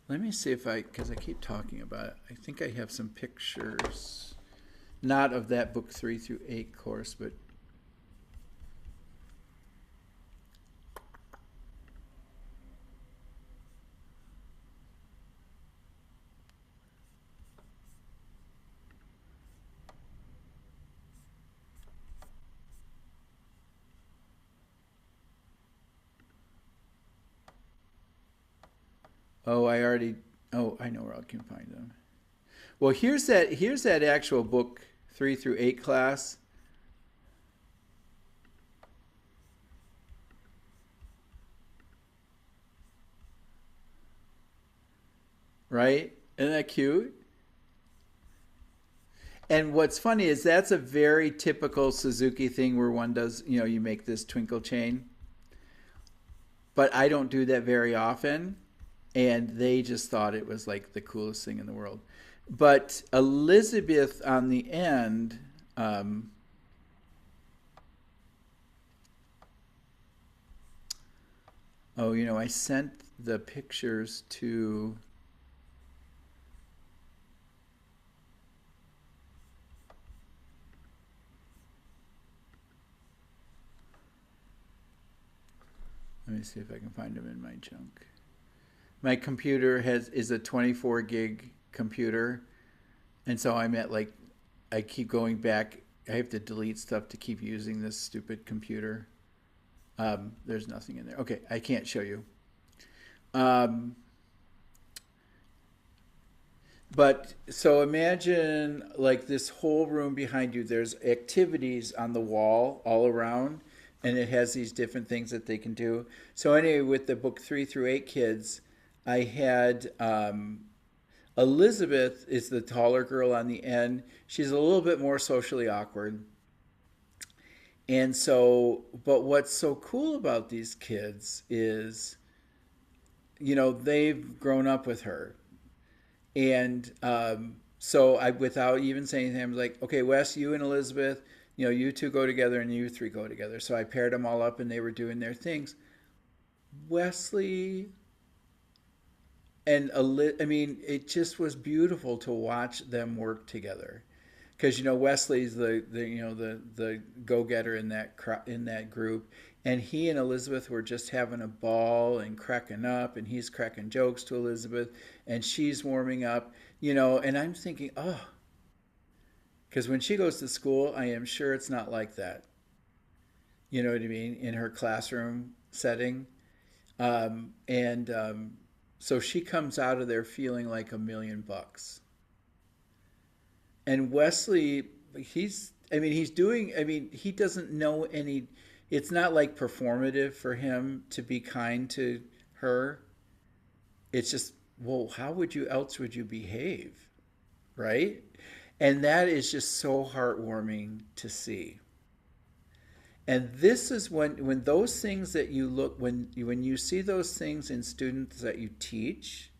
Let me see if because I keep talking about it. I think I have some pictures, not of that book 3 through 8 course, but... Oh, I know where I can find them. Well, here's that actual book 3 through 8 class. Right? Isn't that cute? And what's funny is that's a very typical Suzuki thing where one does, you make this twinkle chain. but I don't do that very often. And they just thought it was like the coolest thing in the world. But Elizabeth on the end, oh, you know, I sent the pictures to. Let me see if I can find them in my junk. My computer is a 24 gig computer, and so I'm at like, I keep going back. I have to delete stuff to keep using this stupid computer. There's nothing in there. Okay, I can't show you. But so imagine like this whole room behind you. There's activities on the wall all around, and it has these different things that they can do. So anyway, with the book 3 through 8 kids, I had Elizabeth is the taller girl on the end. She's a little bit more socially awkward. And so, but what's so cool about these kids is, you know, they've grown up with her. And so I, without even saying anything, I was like, okay, Wes, you and Elizabeth, you know, you two go together and you three go together. So I paired them all up and they were doing their things. Wesley and I mean, it just was beautiful to watch them work together. Because, you know, Wesley's the go-getter in that group, and he and Elizabeth were just having a ball and cracking up, and he's cracking jokes to Elizabeth, and she's warming up, you know, and I'm thinking, oh, because when she goes to school, I am sure it's not like that. You know what I mean? In her classroom setting. So she comes out of there feeling like $1,000,000. And Wesley, he doesn't know any, it's not like performative for him to be kind to her. It's just, well, how else would you behave? Right? And that is just so heartwarming to see. And this is when those things that you look, when you see those things in students that you teach,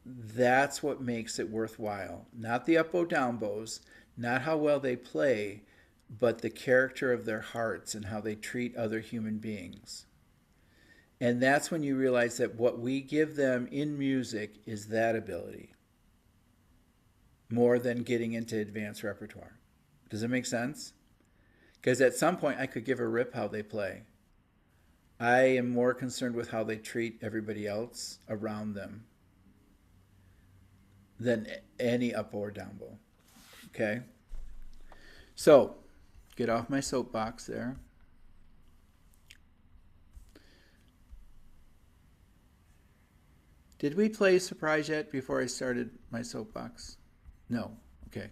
that's what makes it worthwhile. Not the up-bow, down-bows, not how well they play, but the character of their hearts and how they treat other human beings. And that's when you realize that what we give them in music is that ability, more than getting into advanced repertoire. Does it make sense? Because at some point I could give a rip how they play. I am more concerned with how they treat everybody else around them than any up or down bow. Okay? So, get off my soapbox there. Did we play Surprise yet before I started my soapbox? No. Okay.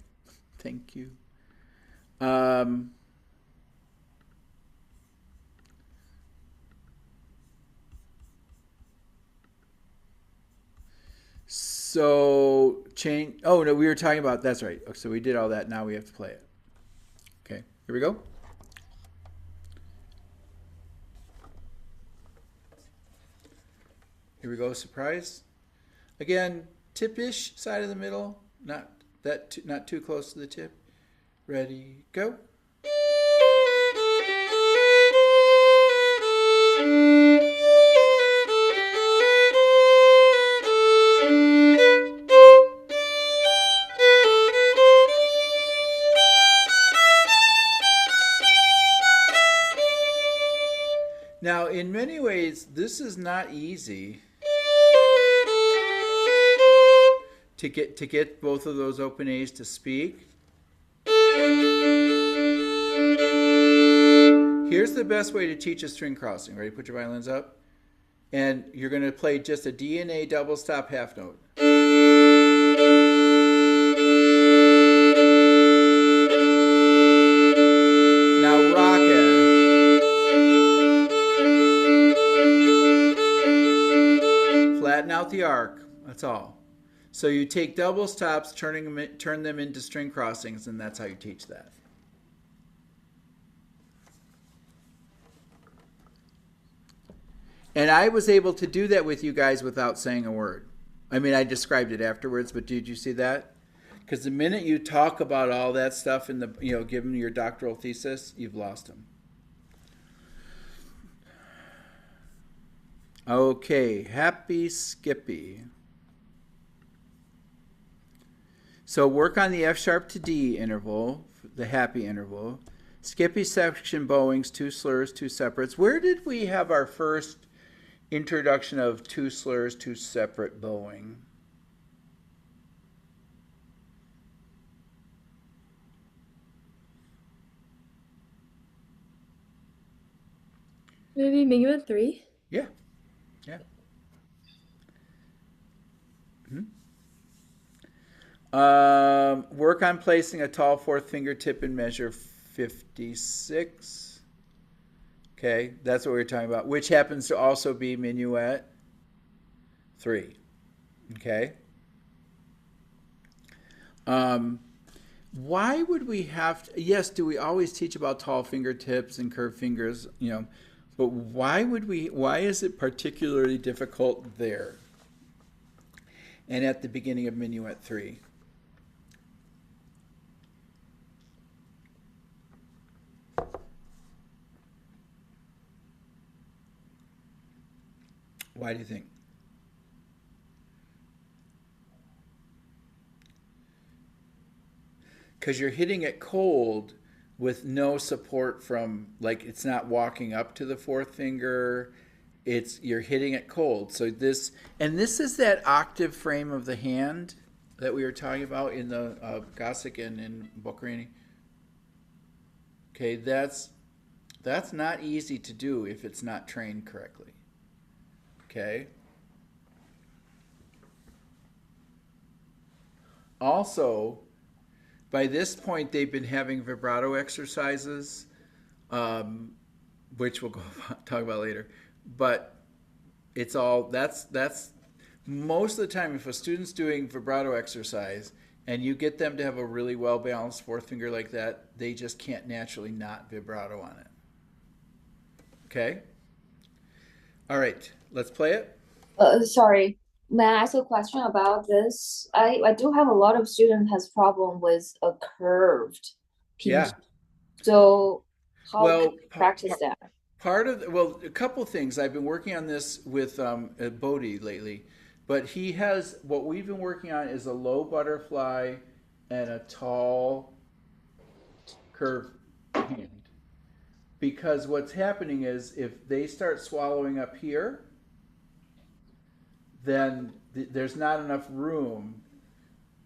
Thank you. So change. Oh no, we were talking about. That's right. So we did all that. Now we have to play it. Okay, here we go. Here we go. Surprise. Again, tip-ish side of the middle. Not too close to the tip. Ready, go. Now, in many ways, this is not easy to get both of those open A's to speak. Here's the best way to teach a string crossing. Ready? Put your violins up. And you're going to play just a D and A double stop half note. Now rock it. Flatten out the arc. That's all. So you take double stops, turn them into string crossings, and that's how you teach that. And I was able to do that with you guys without saying a word. I mean, I described it afterwards, but did you see that? Because the minute you talk about all that stuff in the, give them your doctoral thesis, you've lost them. Okay, happy Skippy. So work on the F sharp to D interval, the happy interval. Skippy section bowings, 2 slurs, 2 separates. Where did we have our first introduction of 2 slurs, 2 separate bowing? Maybe Minuet 3? Yeah. Yeah. Work on placing a tall fourth fingertip in measure 56. Okay, that's what we were talking about, which happens to also be Minuet 3. Okay. Why would we have to, yes, do we always teach about tall fingertips and curved fingers, but why is it particularly difficult there and at the beginning of Minuet 3? Why do you think? Because you're hitting it cold with no support from, like, it's not walking up to the fourth finger. You're hitting it cold. So this is that octave frame of the hand that we were talking about in the Gossick and in Boccherini. Okay, that's not easy to do if it's not trained correctly. Okay. Also, by this point, they've been having vibrato exercises, which we'll talk about later. But it's all, that's most of the time, if a student's doing vibrato exercise and you get them to have a really well-balanced fourth finger like that, they just can't naturally not vibrato on it. Okay? All right, let's play it. Sorry, may I ask a question about this? I do have a lot of students has problem with a curved pinky. Yeah. So how Well, can you practice that? A couple things. I've been working on this with Bodhi lately, but he has, what we've been working on is a low butterfly and a tall curved hand. Because what's happening is if they start swallowing up here, then there's not enough room.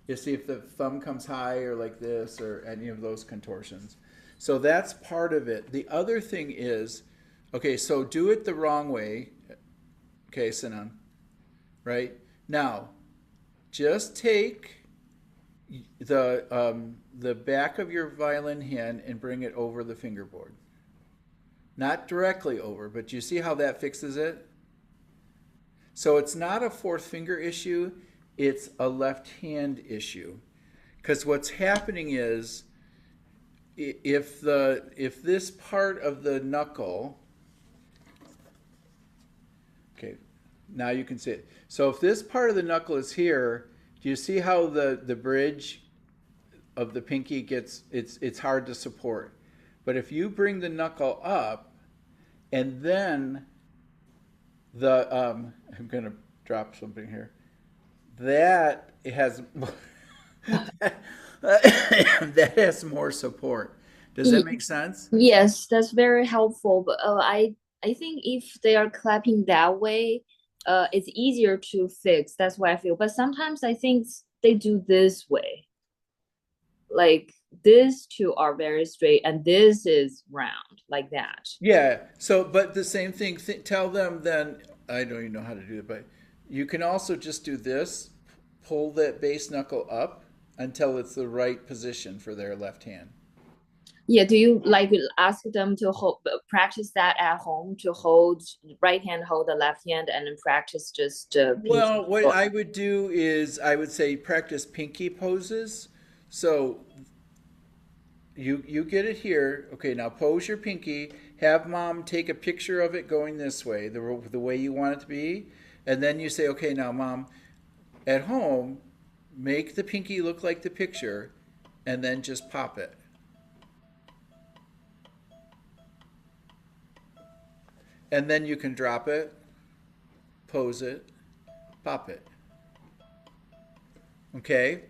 You see, if the thumb comes high or like this or any of those contortions. So that's part of it. The other thing is, okay, so do it the wrong way. Okay, Sinan, right? Now, just take the back of your violin hand and bring it over the fingerboard. Not directly over, but you see how that fixes it? So it's not a fourth finger issue, it's a left hand issue. Because what's happening is, if this part of the knuckle, okay, now you can see it. So if this part of the knuckle is here, do you see how the bridge of the pinky it's hard to support? But if you bring the knuckle up, and then I'm going to drop something here. That has that has more support. Does that make sense? Yes, that's very helpful. But I think if they are clapping that way, it's easier to fix. That's what I feel. But sometimes I think they do this way. Like these two are very straight and this is round, like that. Yeah. So, but the same thing, tell them then, I don't even know how to do it, but you can also just do this, pull that base knuckle up until it's the right position for their left hand. Yeah, do you like ask them to practice that at home, to hold right hand, hold the left hand, and then practice just well, what I would do is I would say practice pinky poses. So you get it here. Okay, now pose your pinky have mom take a picture of it going this way, the way you want it to be, and then you say, okay, now mom, at home, make the pinky look like the picture, and then just pop it. And then you can drop it, pose it, pop it. Okay?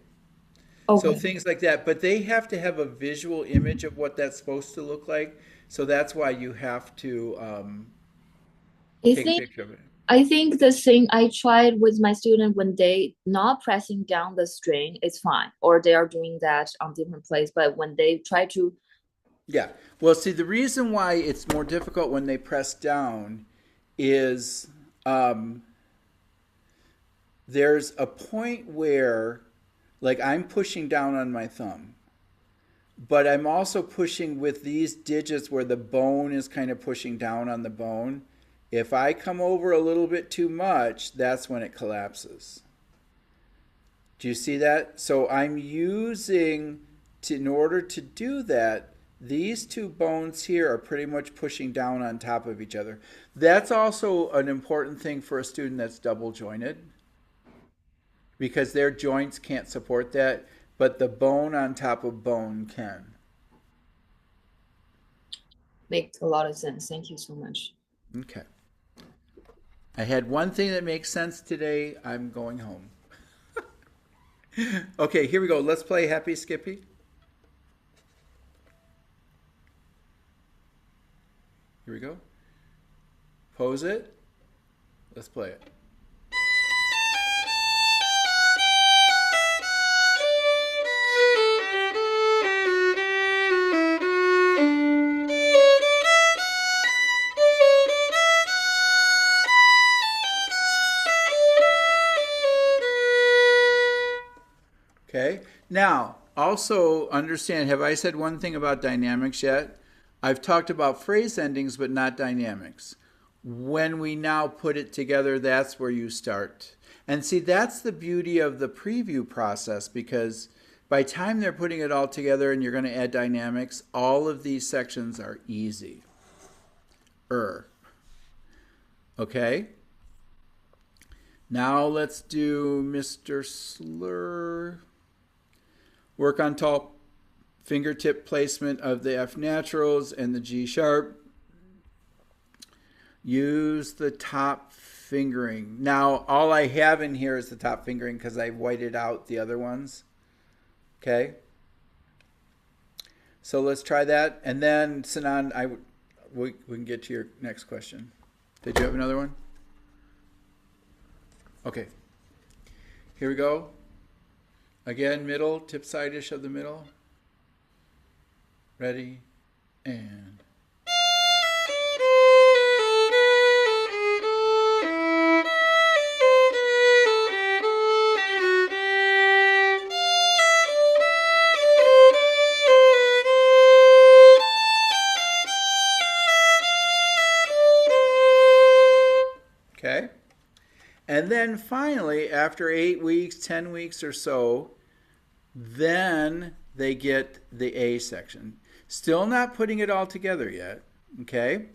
Okay. So things like that. But they have to have a visual image of what that's supposed to look like. So that's why you have to I take a think picture of it. I think the thing I tried with my student when they not pressing down the string is fine, or they are doing that on different place. But when they try to, Yeah. Well, see, the reason why it's more difficult when they press down is there's a point where, like, I'm pushing down on my thumb, but I'm also pushing with these digits where the bone is kind of pushing down on the bone. If I come over a little bit too much, that's when it collapses. Do you see that? So I'm using, in order to do that, these two bones here are pretty much pushing down on top of each other. That's also an important thing for a student that's double jointed, because their joints can't support that, but the bone on top of bone can. make a lot of sense. Thank you so much. Okay. I had one thing that makes sense today. I'm going home. Okay, here we go. Let's play Happy Skippy. Here we go. Pose it. Let's play it. Okay. Now, also understand, have I said one thing about dynamics yet? I've talked about phrase endings, but not dynamics. When we now put it together, that's where you start. And see, that's the beauty of the preview process, because by the time they're putting it all together and you're going to add dynamics, all of these sections are easy. Okay? Now let's do Mr. Slur. Work on tall fingertip placement of the F naturals and the G sharp. Use the top fingering. Now, all I have in here is the top fingering because I whited out the other ones. Okay? So let's try that. And then, Sinan, we can get to your next question. Did you have another one? Okay. Here we go. Again, middle, tip side-ish of the middle. Ready, and... Okay. And then finally, after 8 weeks, 10 weeks or so, then they get the A section. Still not putting it all together yet, okay?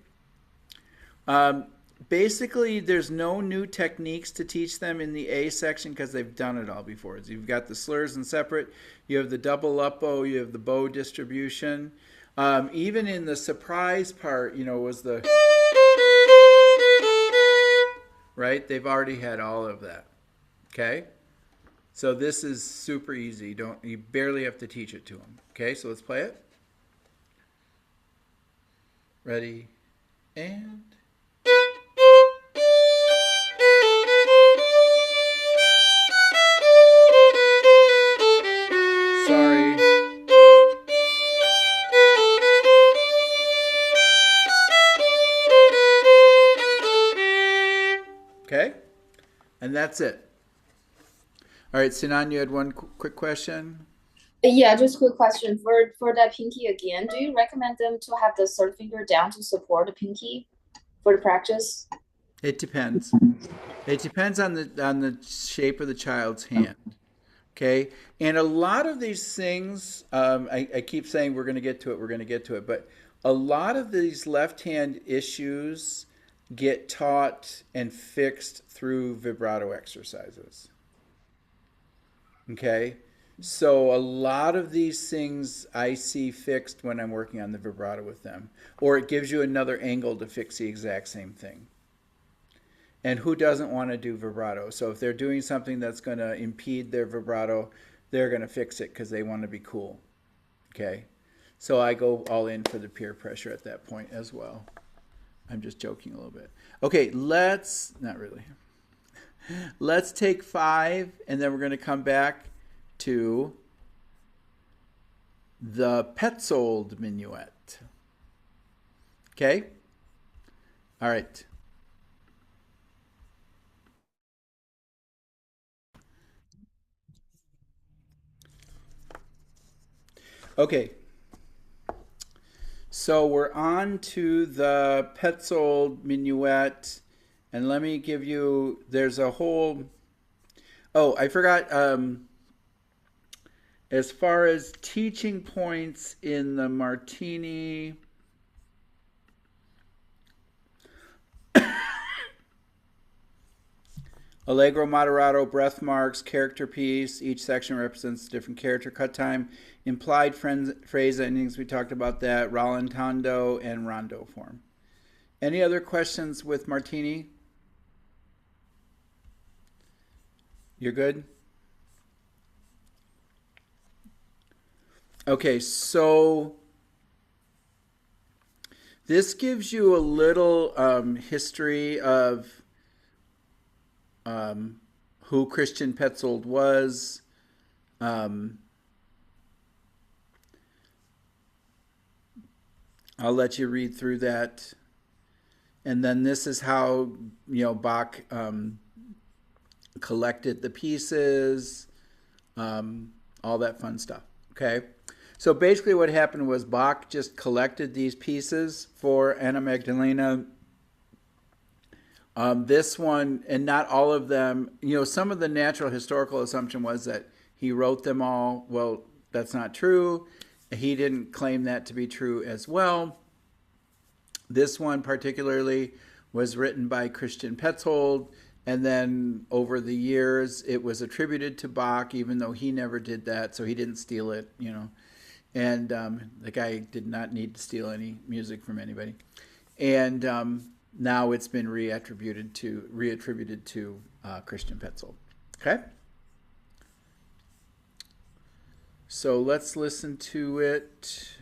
Basically, there's no new techniques to teach them in the A section because they've done it all before. So you've got the slurs and separate, you have the double up bow, you have the bow distribution. Even in the surprise part, was the... Right? They've already had all of that. Okay? So this is super easy. You barely have to teach it to them. Okay, so let's play it. Ready? And... Sorry. Okay? And that's it. All right, Sinan, you had one quick question? Yeah, just quick question for that pinky again. Do you recommend them to have the third finger down to support the pinky for the practice? It depends. It depends on the shape of the child's hand. Okay? And a lot of these things, I keep saying we're going to get to it, but A lot of these left hand issues get taught and fixed through vibrato exercises. Okay? So a lot of these things I see fixed when I'm working on the vibrato with them. Or it gives you another angle to fix the exact same thing. And who doesn't want to do vibrato? So if they're doing something that's going to impede their vibrato, they're going to fix it because they want to be cool. Okay? So I go all in for the peer pressure at that point as well. I'm just joking a little bit. Okay, not really. Let's take 5, and then we're going to come back to the Petzold minuet. Okay? All right. Okay. So we're on to the Petzold minuet, and let me give you, there's a whole, oh, I forgot, as far as teaching points in the Martini, Allegro moderato, breath marks, character piece. Each section represents a different character. Cut time, implied phrase endings. We talked about that. Rallentando and rondo form. Any other questions with Martini? You're good? Okay, so this gives you a little history of who Christian Petzold was. I'll let you read through that. And then this is how, Bach collected the pieces, all that fun stuff. Okay? So basically what happened was Bach just collected these pieces for Anna Magdalena. This one, and not all of them, some of the natural historical assumption was that he wrote them all. Well, that's not true. He didn't claim that to be true as well. This one particularly was written by Christian Petzold, and then over the years it was attributed to Bach, even though he never did that, so he didn't steal it, And the guy did not need to steal any music from anybody. And now it's been reattributed to Christian Petzold. Okay? So let's listen to it.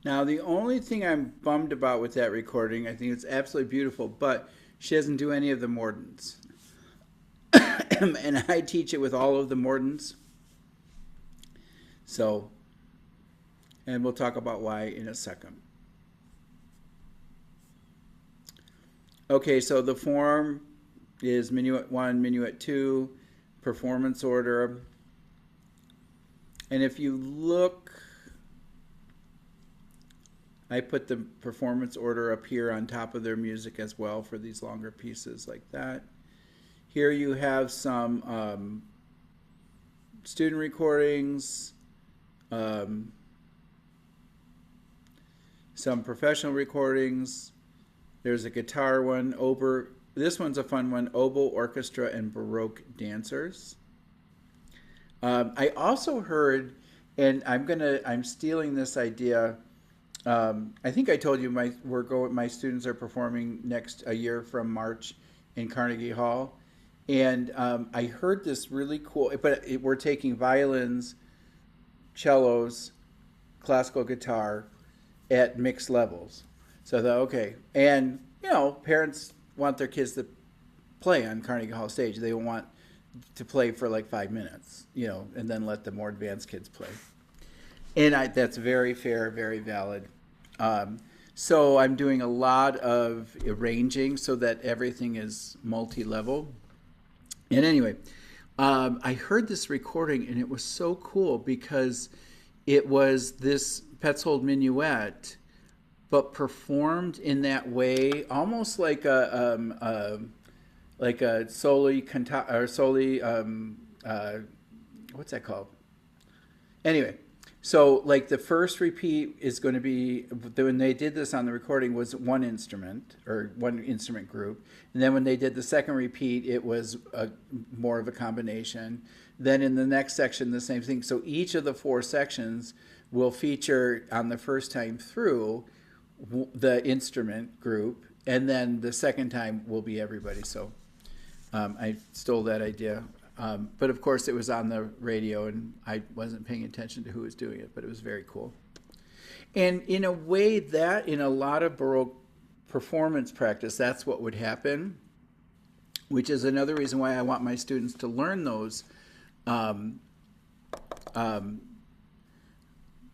Now, the only thing I'm bummed about with that recording, I think it's absolutely beautiful, but she doesn't do any of the mordants. And I teach it with all of the mordants. So, and we'll talk about why in a second. Okay, so the form is minuet 1, minuet 2, performance order. And if you look, I put the performance order up here on top of their music as well for these longer pieces like that. Here you have some student recordings, some professional recordings. There's a guitar one, this one's a fun one, oboe orchestra and Baroque dancers. I also heard, and I'm stealing this idea. I think I told you my students are performing a year from March in Carnegie Hall, and I heard this really cool. But we're taking violins, cellos, classical guitar at mixed levels. So I thought, okay, and parents want their kids to play on Carnegie Hall stage. They want to play for like 5 minutes, and then let the more advanced kids play. And that's very fair, very valid. So I'm doing a lot of arranging so that everything is multi-level. And anyway, I heard this recording and it was so cool because it was this Petzold minuet, but performed in that way, almost like a soli canta or soli what's that called? Anyway, so like the first repeat is going to be, when they did this on the recording, was one instrument or one instrument group, and then when they did the second repeat, it was more of a combination. Then in the next section, the same thing. So each of the 4 sections will feature on the first time through the instrument group, and then the second time will be everybody. So I stole that idea. But of course it was on the radio and I wasn't paying attention to who was doing it, but it was very cool. And in a way that in a lot of Baroque performance practice, that's what would happen, which is another reason why I want my students to learn those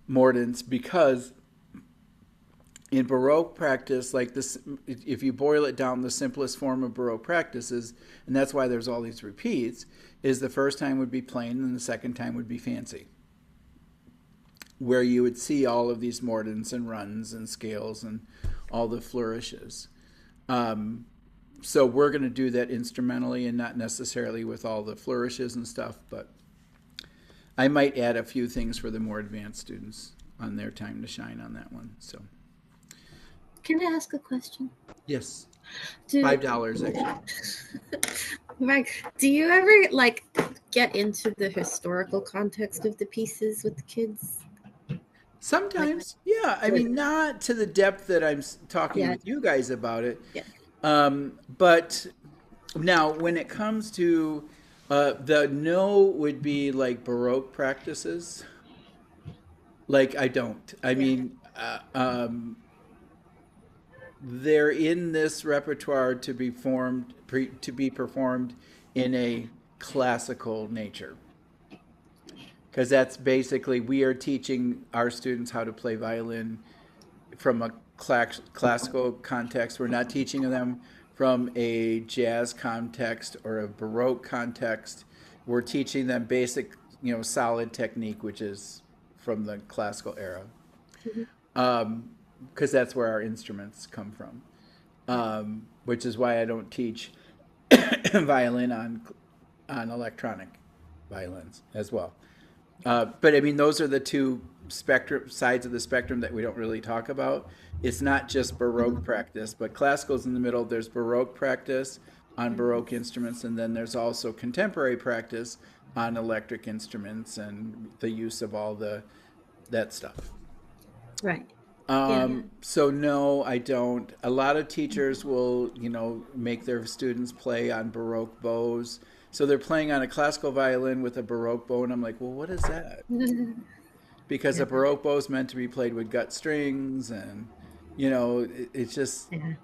mordants, because in Baroque practice, like this, if you boil it down, the simplest form of Baroque practice is, and that's why there's all these repeats, is the first time would be plain and the second time would be fancy, where you would see all of these mordants and runs and scales and all the flourishes. So we're going to do that instrumentally and not necessarily with all the flourishes and stuff, but I might add a few things for the more advanced students on their time to shine on that one. So. Can I ask a question? Yes. $5 actually. Mark, do you ever get into the historical context of the pieces with the kids? Sometimes, yeah. I mean, not to the depth that I'm talking with you guys about it. Yeah. But now, when it comes to the no would be like Baroque practices. Like I don't. I mean, they're in this repertoire to be performed in a classical nature, because that's basically, we are teaching our students how to play violin from a classical context. We're not teaching them from a jazz context or a Baroque context. We're teaching them basic, solid technique, which is from the classical era. Mm-hmm. Because that's where our instruments come from, which is why I don't teach violin on electronic violins as well. But I mean, those are the two sides of the spectrum that we don't really talk about. It's not just Baroque practice, but classical's in the middle. There's Baroque practice on Baroque instruments, and then there's also contemporary practice on electric instruments and the use of all that stuff. Right. So no, I don't. A lot of teachers will, make their students play on Baroque bows. So they're playing on a classical violin with a Baroque bow, and I'm like, well, what is that? because Yeah. a Baroque bow is meant to be played with gut strings, and it's just Yeah.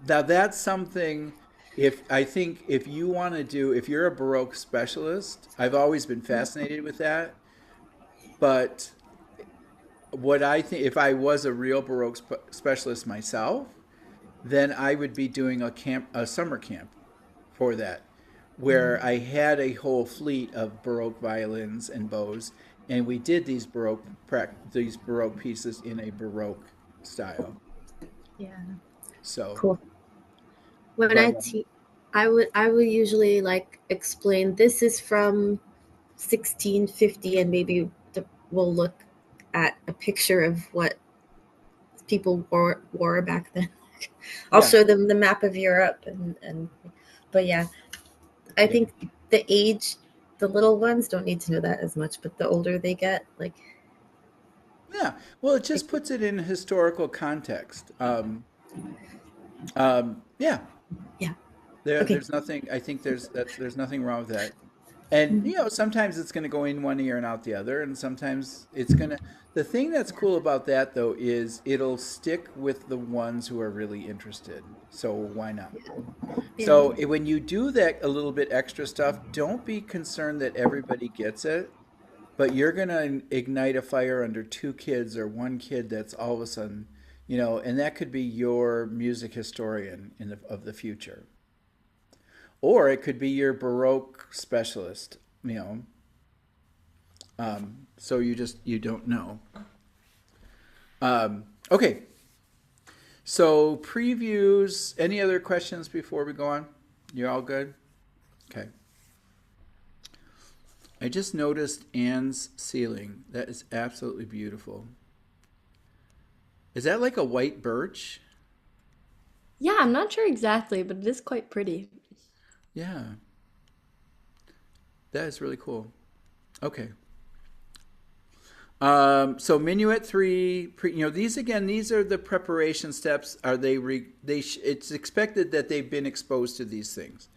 now that's something. If I think if you want to do, if you're a Baroque specialist, I've always been fascinated with that. But what I think, if I was a real Baroque specialist myself, then I would be doing a summer camp for that, where I had a whole fleet of Baroque violins and bows, and we did these Baroque pieces in a Baroque style. Yeah. So, Cool. When but I teach, I would usually like explain this is from 1650, and maybe we'll look at a picture of what people wore back then. I'll yeah, show them the map of Europe, and but yeah, I yeah, think the age, the little ones don't need to know that as much, but the older they get, like, yeah. Well, it just puts it in historical context. Yeah, yeah, okay. there's nothing. I think there's nothing wrong with that. And sometimes it's going to go in one ear and out the other, and sometimes it's going to. The thing that's cool about that though is it'll stick with the ones who are really interested. So why not? Yeah. So when you do that a little bit extra stuff, don't be concerned that everybody gets it, but you're going to ignite a fire under two kids or one kid that's all of a sudden, and that could be your music historian of the future. Or it could be your Baroque specialist, so you don't know. Okay. So previews. Any other questions before we go on? You're all good? Okay. I just noticed Anne's ceiling. That is absolutely beautiful. Is that like a white birch? Yeah, I'm not sure exactly, but it is quite pretty. Yeah. That is really cool. Okay. So Minuet 3, these are the preparation steps. Are it's expected that they've been exposed to these things.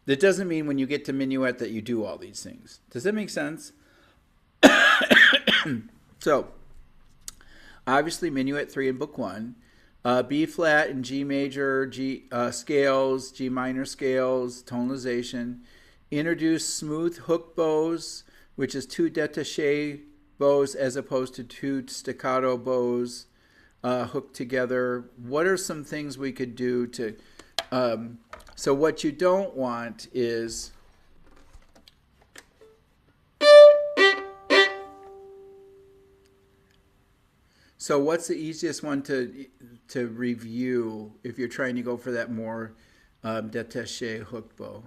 That doesn't mean when you get to Minuet that you do all these things. Does that make sense? So, obviously Minuet 3 in Book 1. B flat and G major, G scales, G minor scales, tonalization. Introduce smooth hook bows, which is 2 détaché bows as opposed to 2 staccato bows hooked together. What are some things we could do to... so what you don't want is... So what's the easiest one to review if you're trying to go for that more détaché hook bow?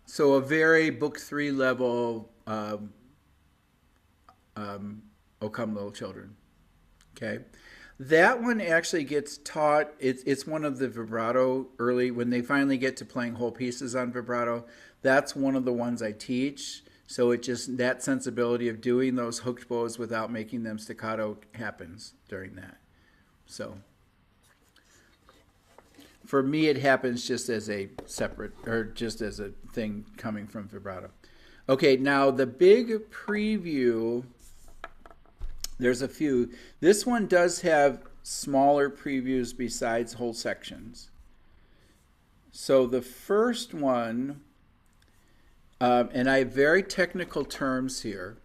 So a very Book 3 level, O Come Little Children. Okay. That one actually gets taught. It's one of the vibrato early, when they finally get to playing whole pieces on vibrato. That's one of the ones I teach. So it just, that sensibility of doing those hooked bows without making them staccato happens during that. So for me, it happens just as a separate, or just as a thing coming from vibrato. Okay, now the big preview, there's a few. This one does have smaller previews besides whole sections. So the first one, and I have very technical terms here.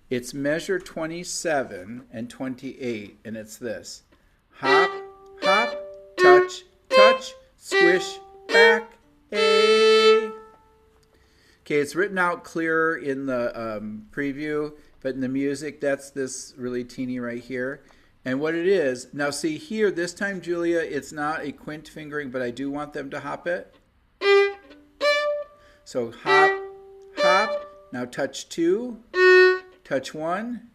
It's measure 27 and 28, and it's this. Hop, hop, touch, touch, squish, back, A. Okay, it's written out clearer in the preview, but in the music, that's this really teeny right here. And what it is, now see here, this time, Julia, it's not a quint fingering, but I do want them to hop it. So hop, hop, now touch 2, touch 1,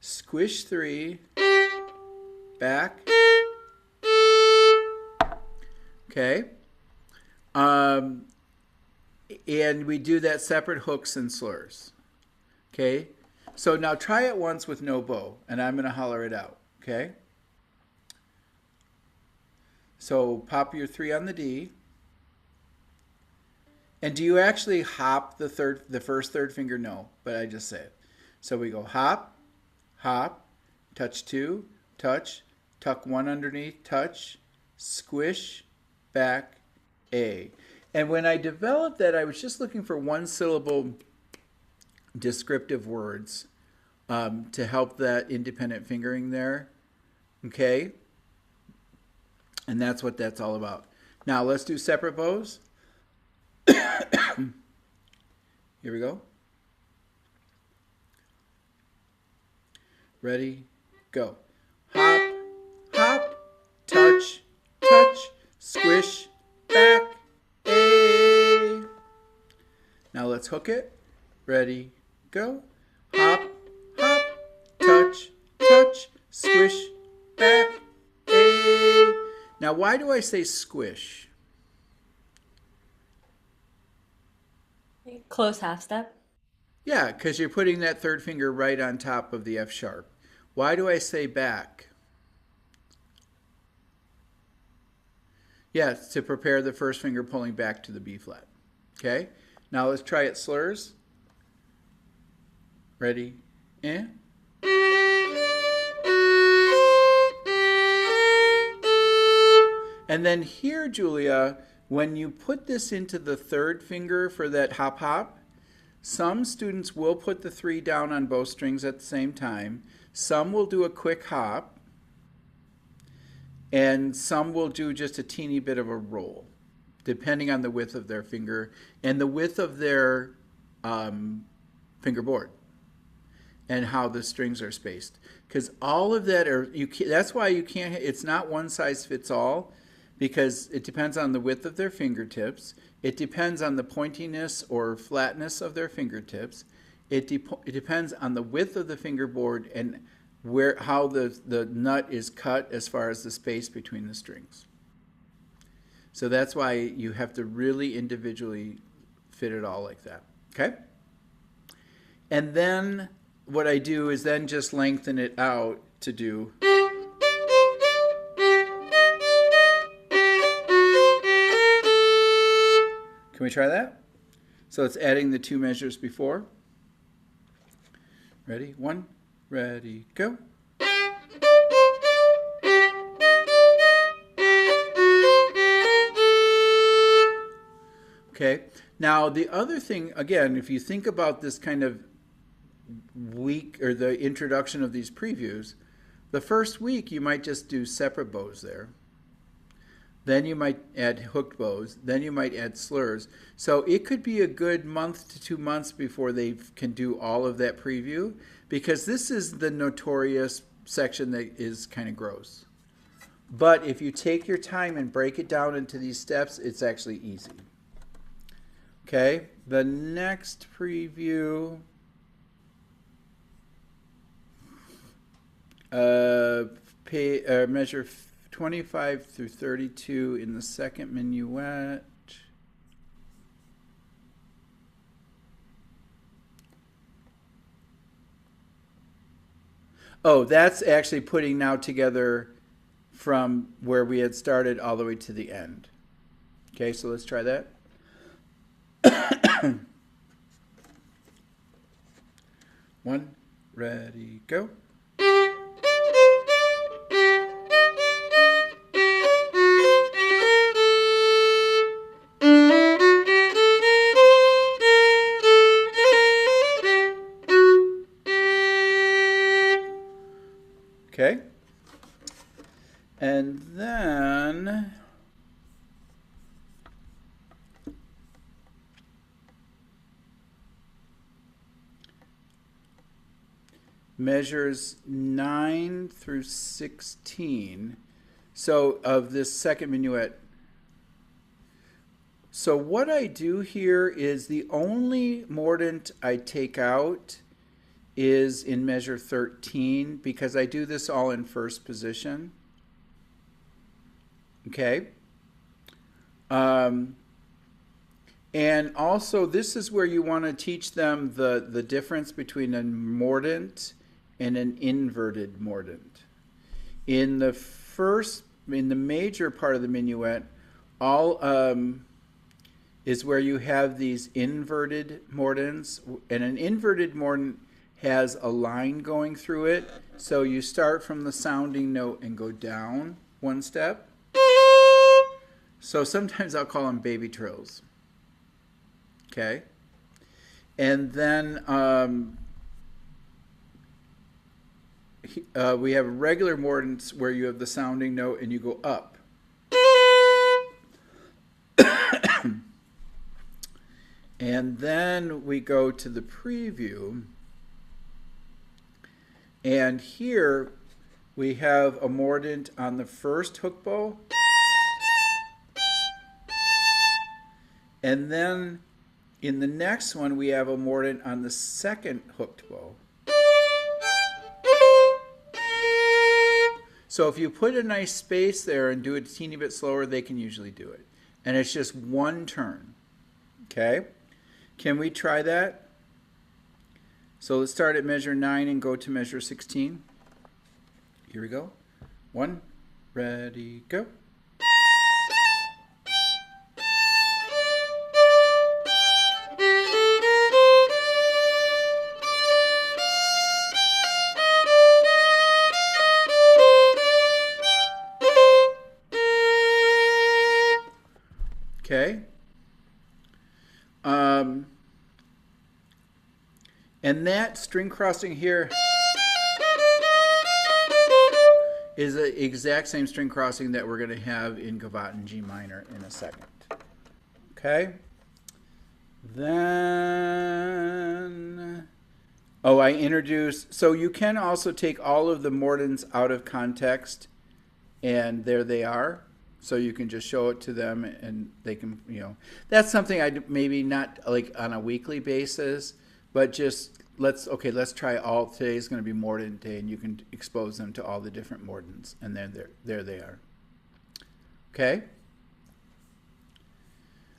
squish 3, back. Okay. And we do that separate hooks and slurs. Okay. So now try it once with no bow, and I'm going to holler it out, okay? So pop your 3 on the D. And do you actually hop the first third finger? No, but I just say it. So we go hop, hop, touch 2, touch, tuck 1 underneath, touch, squish, back, A. And when I developed that, I was just looking for 1 syllable descriptive words to help that independent fingering there. Okay? And that's what that's all about. Now let's do separate bows. Here we go. Ready, go. Hop, hop, touch, touch, squish, back, A. Now let's hook it. Ready, go. Hop, hop, touch, touch, squish, back, A. Now why do I say squish? Close half step. Yeah, because you're putting that third finger right on top of the F sharp. Why do I say back? Yes, to prepare the first finger pulling back to the B flat. Okay, now let's try it slurs. Ready? And. And then here, Julia, when you put this into the third finger for that hop hop, some students will put the 3 down on both strings at the same time. Some will do a quick hop, and some will do just a teeny bit of a roll, depending on the width of their finger and the width of their fingerboard and how the strings are spaced. Because all of that that's why you can't. It's not one size fits all, because it depends on the width of their fingertips. It depends on the pointiness or flatness of their fingertips. It depends on the width of the fingerboard and how the nut is cut as far as the space between the strings. So that's why you have to really individually fit it all like that. Okay? And then what I do is then just lengthen it out to do. Can we try that? So it's adding the 2 measures before. Ready? 1, ready, go. Okay. Now the other thing, again, if you think about this kind of week or the introduction of these previews, the first week you might just do separate bows there. Then you might add hooked bows. Then you might add slurs. So it could be a good month to 2 months before they can do all of that preview, because this is the notorious section that is kind of gross. But if you take your time and break it down into these steps, it's actually easy. Okay, the next preview. Measure 25 through 32 in the second minuet. Oh, that's actually putting now together from where we had started all the way to the end. Okay, so let's try that. 1, ready, go. Okay, and then measures 9 through 16, so of this second minuet. So what I do here is the only mordent I take out is in measure 13, because I do this all in first position. Okay. And also, this is where you want to teach them the difference between a mordent and an inverted mordent. In the major part of the minuet, all is where you have these inverted mordents, and an inverted mordent has a line going through it. So you start from the sounding note and go down one step. So sometimes I'll call them baby trills. Okay? And then we have regular mordents where you have the sounding note and you go up. And then we go to the preview. And here we have a mordent on the first hook bow. And then in the next one, we have a mordent on the second hooked bow. So if you put a nice space there and do it a teeny bit slower, they can usually do it. And it's just one turn. Okay? Can we try that? So let's start at measure 9 and go to measure 16. Here we go. 1, ready, go. Okay. And that string crossing here is the exact same string crossing that we're going to have in Gavotte in G minor in a second. Okay. Then, I introduced, so you can also take all of the mordents out of context, and there they are. So you can just show it to them and they can, that's something I maybe not like on a weekly basis, but just let's try all, today's going to be mordent day, and you can expose them to all the different mordents, and then there they are. Okay?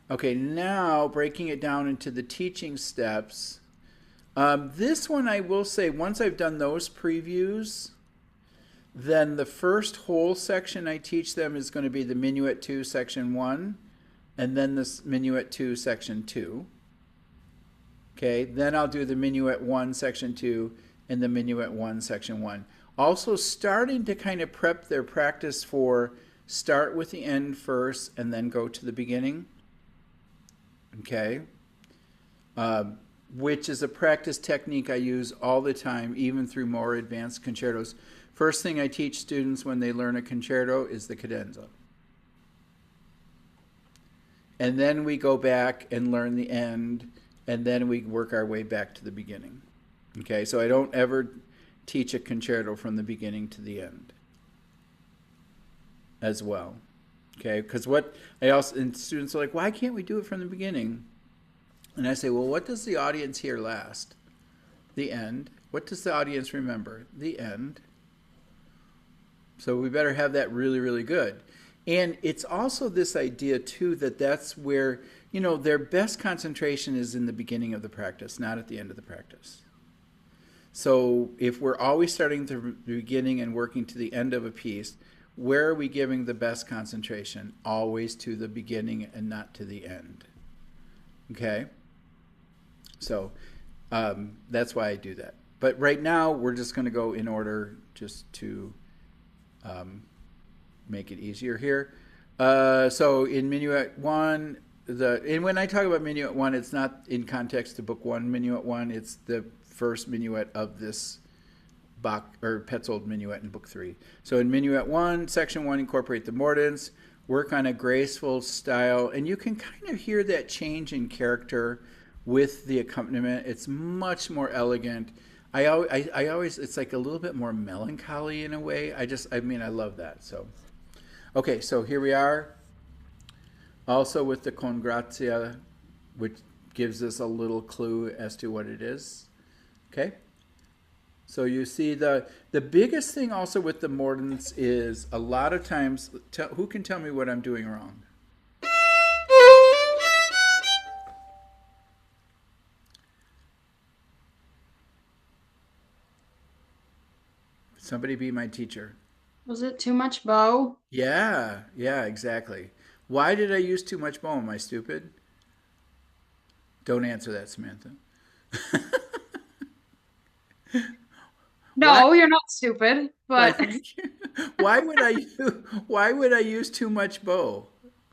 Okay, now breaking it down into the teaching steps. This one I will say, once I've done those previews, then the first whole section I teach them is going to be the Minuet 2, Section 1, and then this Minuet 2, Section 2. Okay, then I'll do the Minuet 1, Section 2, and the Minuet 1, Section 1. Also starting to kind of prep their practice for start with the end first and then go to the beginning. Okay, which is a practice technique I use all the time, even through more advanced concertos. First thing I teach students when they learn a concerto is the cadenza. And then we go back and learn the end, and then we work our way back to the beginning. Okay, so I don't ever teach a concerto from the beginning to the end as well. Okay, because and students are like, why can't we do it from the beginning? And I say, well, what does the audience hear last? The end. What does the audience remember? The end. So we better have that really, really good. And it's also this idea, too, that that's where, their best concentration is in the beginning of the practice, not at the end of the practice. So if we're always starting at the beginning and working to the end of a piece, where are we giving the best concentration? Always to the beginning and not to the end. Okay? So that's why I do that. But right now, we're just going to go in order just to make it easier here. So in Minuet 1, and when I talk about Minuet 1, it's not in context to Book 1, Minuet 1. It's the first minuet of this Bach or Petzold minuet in Book 3. So in Minuet 1, Section 1, incorporate the mordents, work on a graceful style, and you can kind of hear that change in character with the accompaniment. It's much more elegant. I always, it's like a little bit more melancholy in a way. I love that. So, okay, so here we are. Also with the Con Grazia, which gives us a little clue as to what it is. Okay? So you see the biggest thing also with the mordents is a lot of times, who can tell me what I'm doing wrong? Somebody be my teacher. Was it too much bow? Yeah, yeah, exactly. Why did I use too much bow? Am I stupid? Don't answer that, Samantha. No, you're not stupid, Why, but thank you. Why would I use too much bow?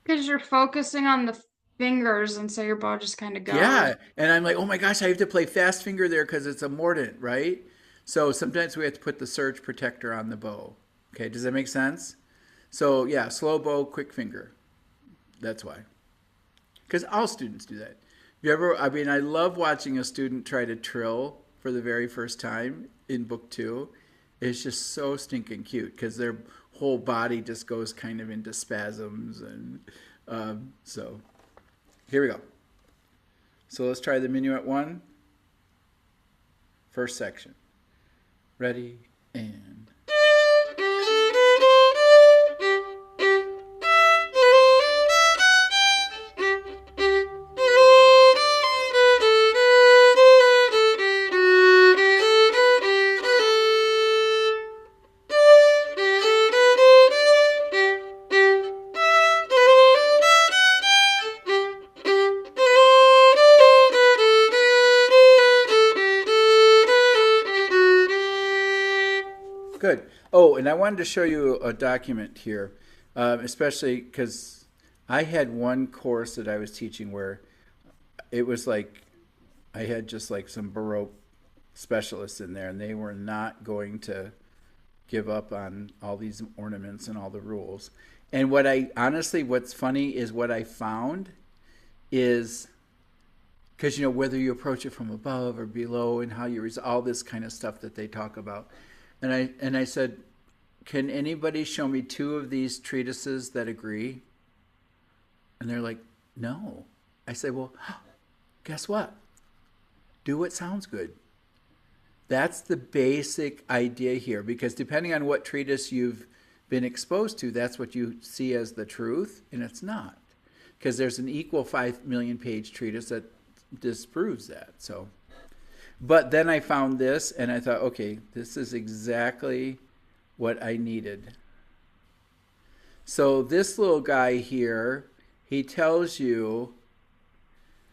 because you're focusing on the fingers, and so your bow just kind of goes. Yeah, and I'm like, oh my gosh, I have to play fast finger there because it's a mordant, right? So sometimes we have to put the surge protector on the bow. Okay, does that make sense? So yeah, slow bow, quick finger. That's why. Because all students do that. You ever? I mean, I love watching a student try to trill for the very first time in book 2. It's just so stinking cute because their whole body just goes kind of into spasms, and so here we go. So let's try the minuet 1. First section. Ready, and... Good. Oh, and I wanted to show you a document here, especially because I had one course that I was teaching where it was like I had just like some Baroque specialists in there, and they were not going to give up on all these ornaments and all the rules. And what I honestly, what's funny is what I found is because, you know, whether you approach it from above or below and how you resolve all this kind of stuff that they talk about. And I said, can anybody show me 2 of these treatises that agree? And they're like, no. I said, well, guess what? Do what sounds good. That's the basic idea here, because depending on what treatise you've been exposed to, that's what you see as the truth, and it's not. Because there's an equal 5 million page treatise that disproves that. So, but then I found this and I thought, okay, this is exactly what I needed. So this little guy here, he tells you,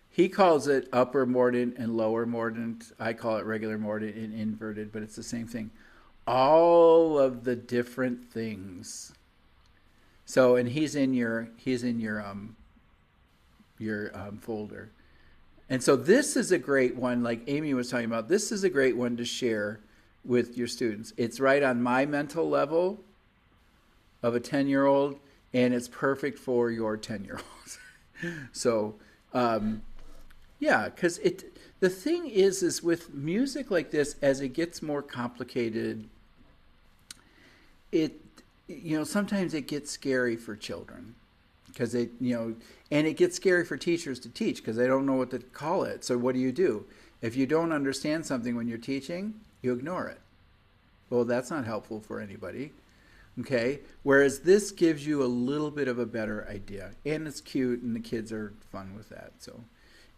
he calls it upper mordant and lower mordant. I call it regular mordant and inverted, but it's the same thing. All of the different things. So, and he's in your folder. And so this is a great one, like Amy was talking about. This is a great one to share with your students. It's right on my mental level of a 10-year-old, and it's perfect for your 10-year-olds. So, yeah, because the thing is with music like this, as it gets more complicated, sometimes it gets scary for children. Because and it gets scary for teachers to teach because they don't know what to call it. So what do? If you don't understand something when you're teaching, you ignore it. Well, that's not helpful for anybody. Okay? Whereas this gives you a little bit of a better idea. And it's cute and the kids are fun with that. So,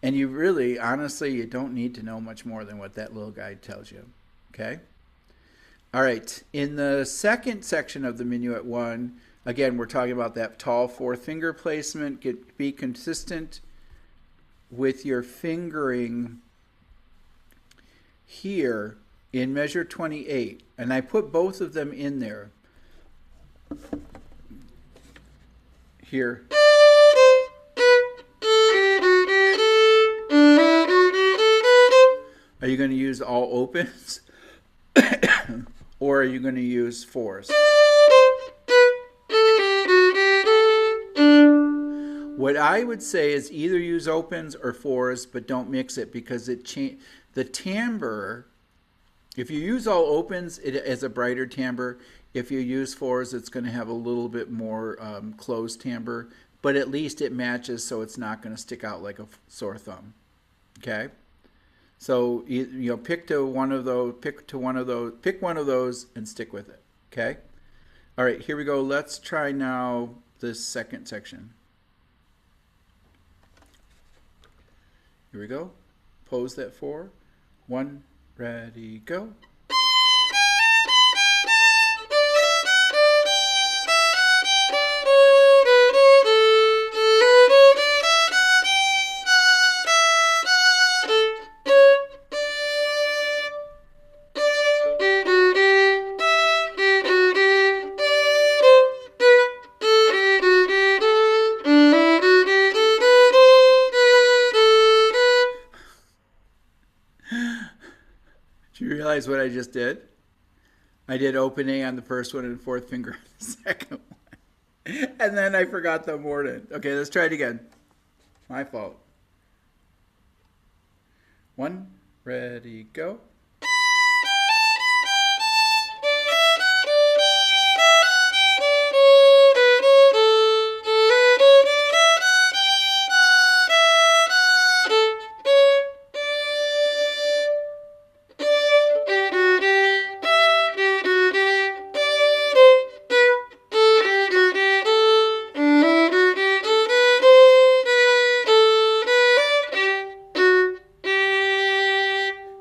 and you really, honestly, you don't need to know much more than what that little guide tells you. Okay? All right. In the second section of the Minuet 1, again, we're talking about that tall 4th finger placement. Be consistent with your fingering here in measure 28. And I put both of them in there. Here. Are you going to use all opens? Or are you going to use 4s? What I would say is either use opens or 4s, but don't mix it because the timbre, if you use all opens, it has a brighter timbre. If you use 4s, it's going to have a little bit more closed timbre, but at least it matches so it's not going to stick out like a sore thumb. Okay? So pick one of those and stick with it. Okay? All right, here we go. Let's try now this second section. Here we go. Pose that 4. 1, ready, go. realize what I just did? I did open A on the first one and fourth finger on the second one. And then I forgot the mordent. Okay, let's try it again. My fault. 1, ready, go.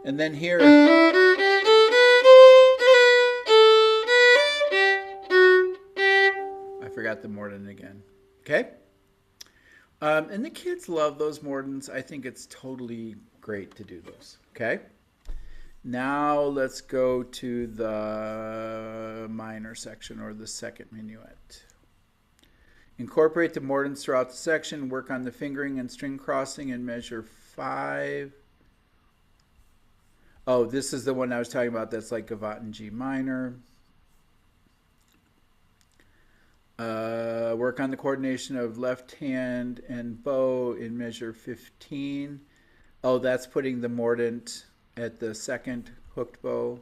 And then here. I forgot the mordent again. Okay? And the kids love those mordents. I think it's totally great to do those. Okay? Now let's go to the minor section, or the second minuet. Incorporate the mordents throughout the section. Work on the fingering and string crossing in measure 5. Oh, this is the one I was talking about. That's like Gavotte in G minor. Work on the coordination of left hand and bow in measure 15. Oh, that's putting the mordent at the second hooked bow.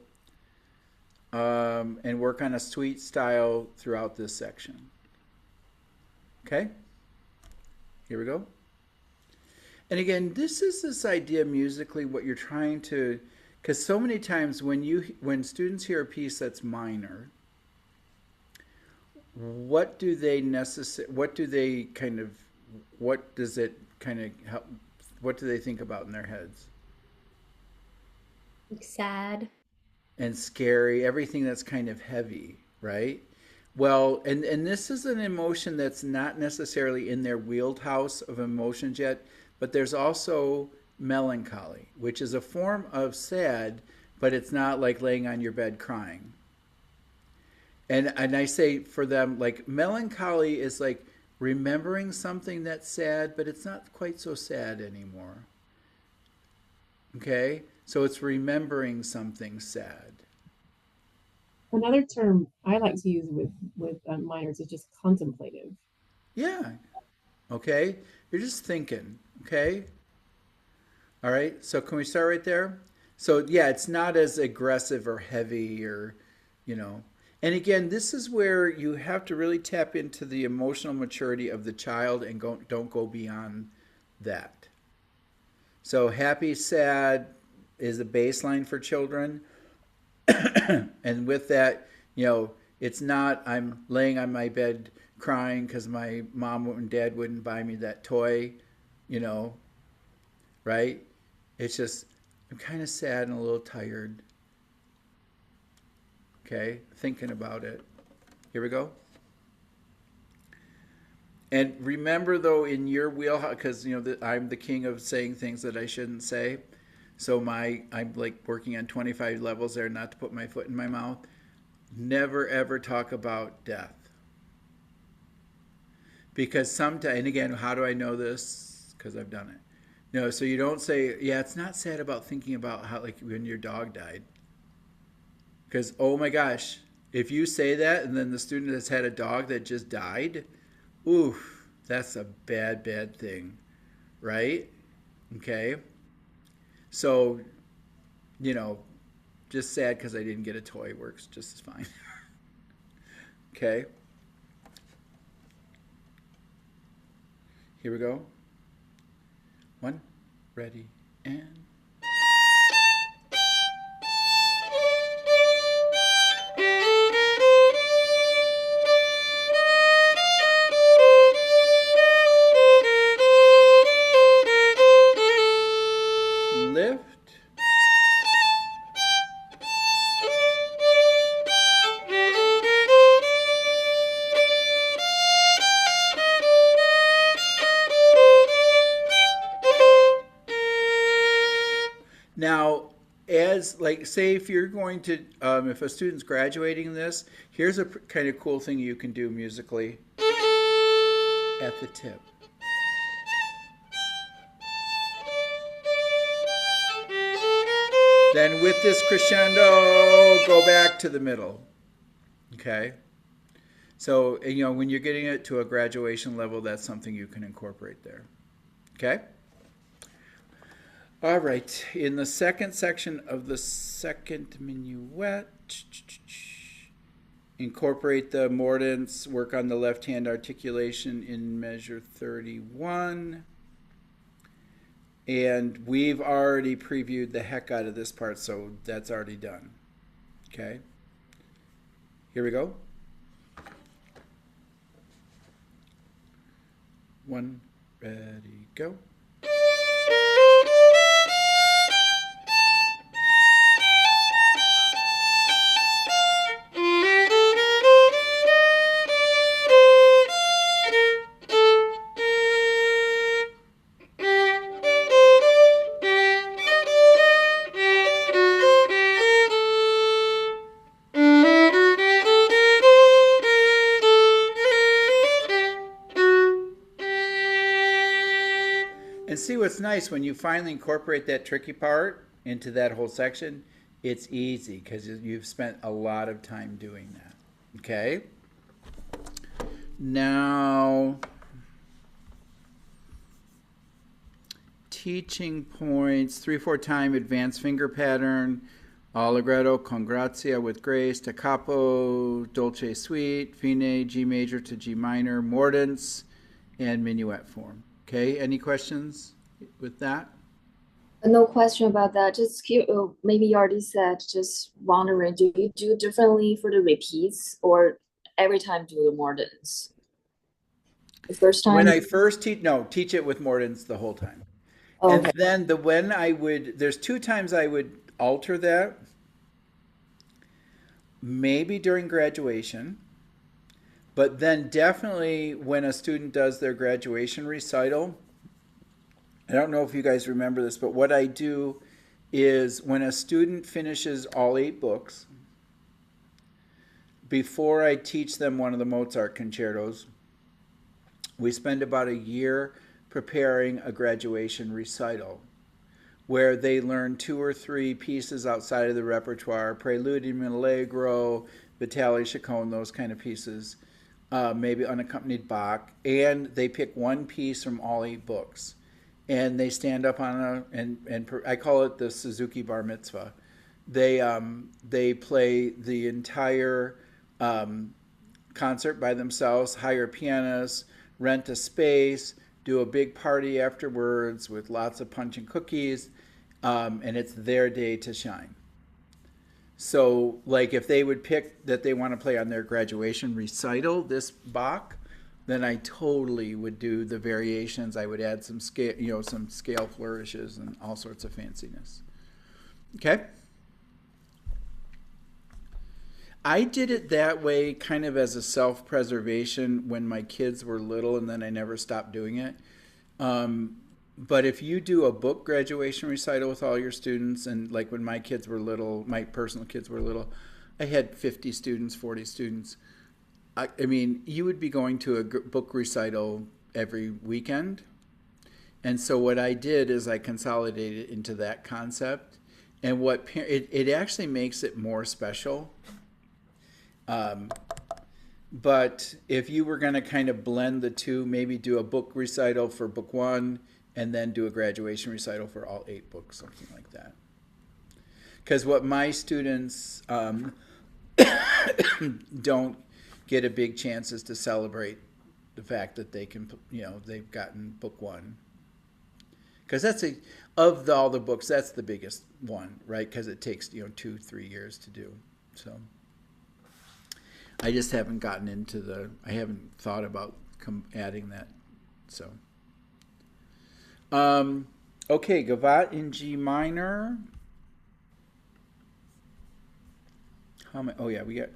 And work on a sweet style throughout this section. Okay? Here we go. And again, this is this idea musically, what you're trying to... Because so many times when students hear a piece that's minor, what does it kind of help, what do they think about in their heads? Like sad. And scary, everything that's kind of heavy, right? Well, and this is an emotion that's not necessarily in their wheelhouse of emotions yet, but there's also melancholy, which is a form of sad, but it's not like laying on your bed crying. And I say for them, like, melancholy is like remembering something that's sad, but it's not quite so sad anymore. Okay? So it's remembering something sad. Another term I like to use with minors is just contemplative. Yeah. Okay? You're just thinking. Okay? All right, so can we start right there? So yeah, it's not as aggressive or heavy or, And again, this is where you have to really tap into the emotional maturity of the child and don't go beyond that. So happy, sad is a baseline for children. And with that, it's not I'm laying on my bed crying because my mom and dad wouldn't buy me that toy, right? It's just, I'm kind of sad and a little tired. Okay, thinking about it. Here we go. And remember, though, in your wheelhouse, because, I'm the king of saying things that I shouldn't say. So I'm like working on 25 levels there, not to put my foot in my mouth. Never, ever talk about death. Because sometimes, and again, how do I know this? Because I've done it. So you don't say, yeah, it's not sad about thinking about how, like, when your dog died. Because, oh my gosh, if you say that and then the student has had a dog that just died, oof, that's a bad, bad thing, right? Okay? So, just sad because I didn't get a toy works just as fine. Okay? Here we go. 1, ready, and... Lift. Now, as like, say if you're going to, if a student's graduating this, here's a kind of cool thing you can do musically at the tip. Then with this crescendo, go back to the middle. Okay? So, you know, when you're getting it to a graduation level, that's something you can incorporate there. Okay? All right. In the second section of the second minuet, incorporate the mordents, work on the left hand articulation in measure 31. And we've already previewed the heck out of this part, so that's already done. Okay? Here we go. 1, ready, go. And see what's nice, when you finally incorporate that tricky part into that whole section, it's easy because you've spent a lot of time doing that. Okay? Now, teaching points, 3/4 time advanced finger pattern, allegretto con grazia with grace, da capo, dolce suite, fine, G major to G minor, mordents, and minuet form. Okay, any questions with that? No question about that. Just maybe you already said, just wondering, do you do differently for the repeats or every time do the mordents? The first time? When I first teach it with mordents the whole time. Okay. And then there's 2 times I would alter that. Maybe during graduation. But then definitely when a student does their graduation recital, I don't know if you guys remember this, but what I do is when a student finishes all 8 books, before I teach them one of the Mozart concertos, we spend about a year preparing a graduation recital where they learn 2 or 3 pieces outside of the repertoire, Preludium Allegro, Vitali Chacon, those kind of pieces. Maybe unaccompanied Bach, and they pick one piece from all 8 books, and they stand up on I call it the Suzuki Bar Mitzvah. They play the entire concert by themselves, hire pianists, rent a space, do a big party afterwards with lots of punch and cookies, and it's their day to shine. So, like, if they would pick that they want to play on their graduation recital, this Bach, then I totally would do the variations. I would add some scale flourishes and all sorts of fanciness. Okay? I did it that way kind of as a self-preservation when my kids were little, and then I never stopped doing it. But if you do a book graduation recital with all your students, and like when my kids were little, my personal kids were little, I had 50 students, 40 students. I mean, you would be going to a book recital every weekend. And so what I did is I consolidated into that concept. And it actually makes it more special. But if you were going to kind of blend the two, maybe do a book recital for book 1, and then do a graduation recital for all 8 books, something like that. Because what my students don't get a big chance is to celebrate the fact that they can, they've gotten book 1. Because of all the books, that's the biggest one, right? Because it takes 2-3 years to do. So I just haven't gotten into I haven't thought about adding that. So. Okay, Gavotte in G minor. How many? Oh yeah, we got.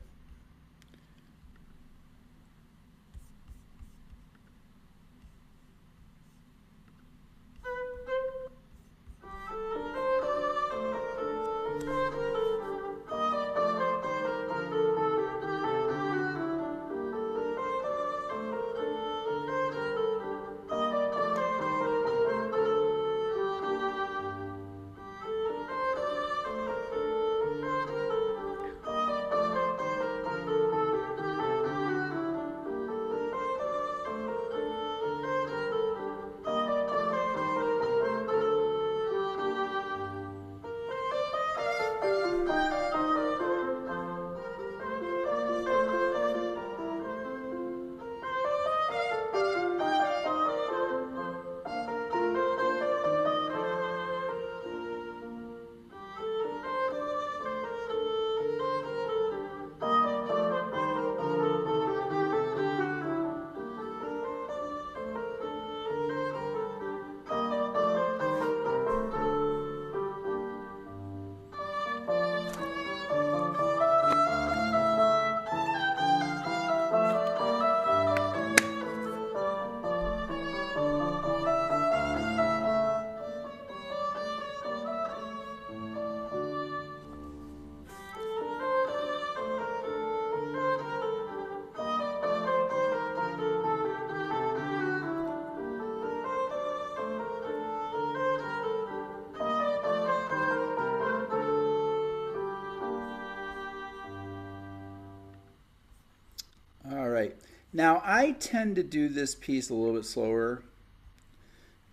Now, I tend to do this piece a little bit slower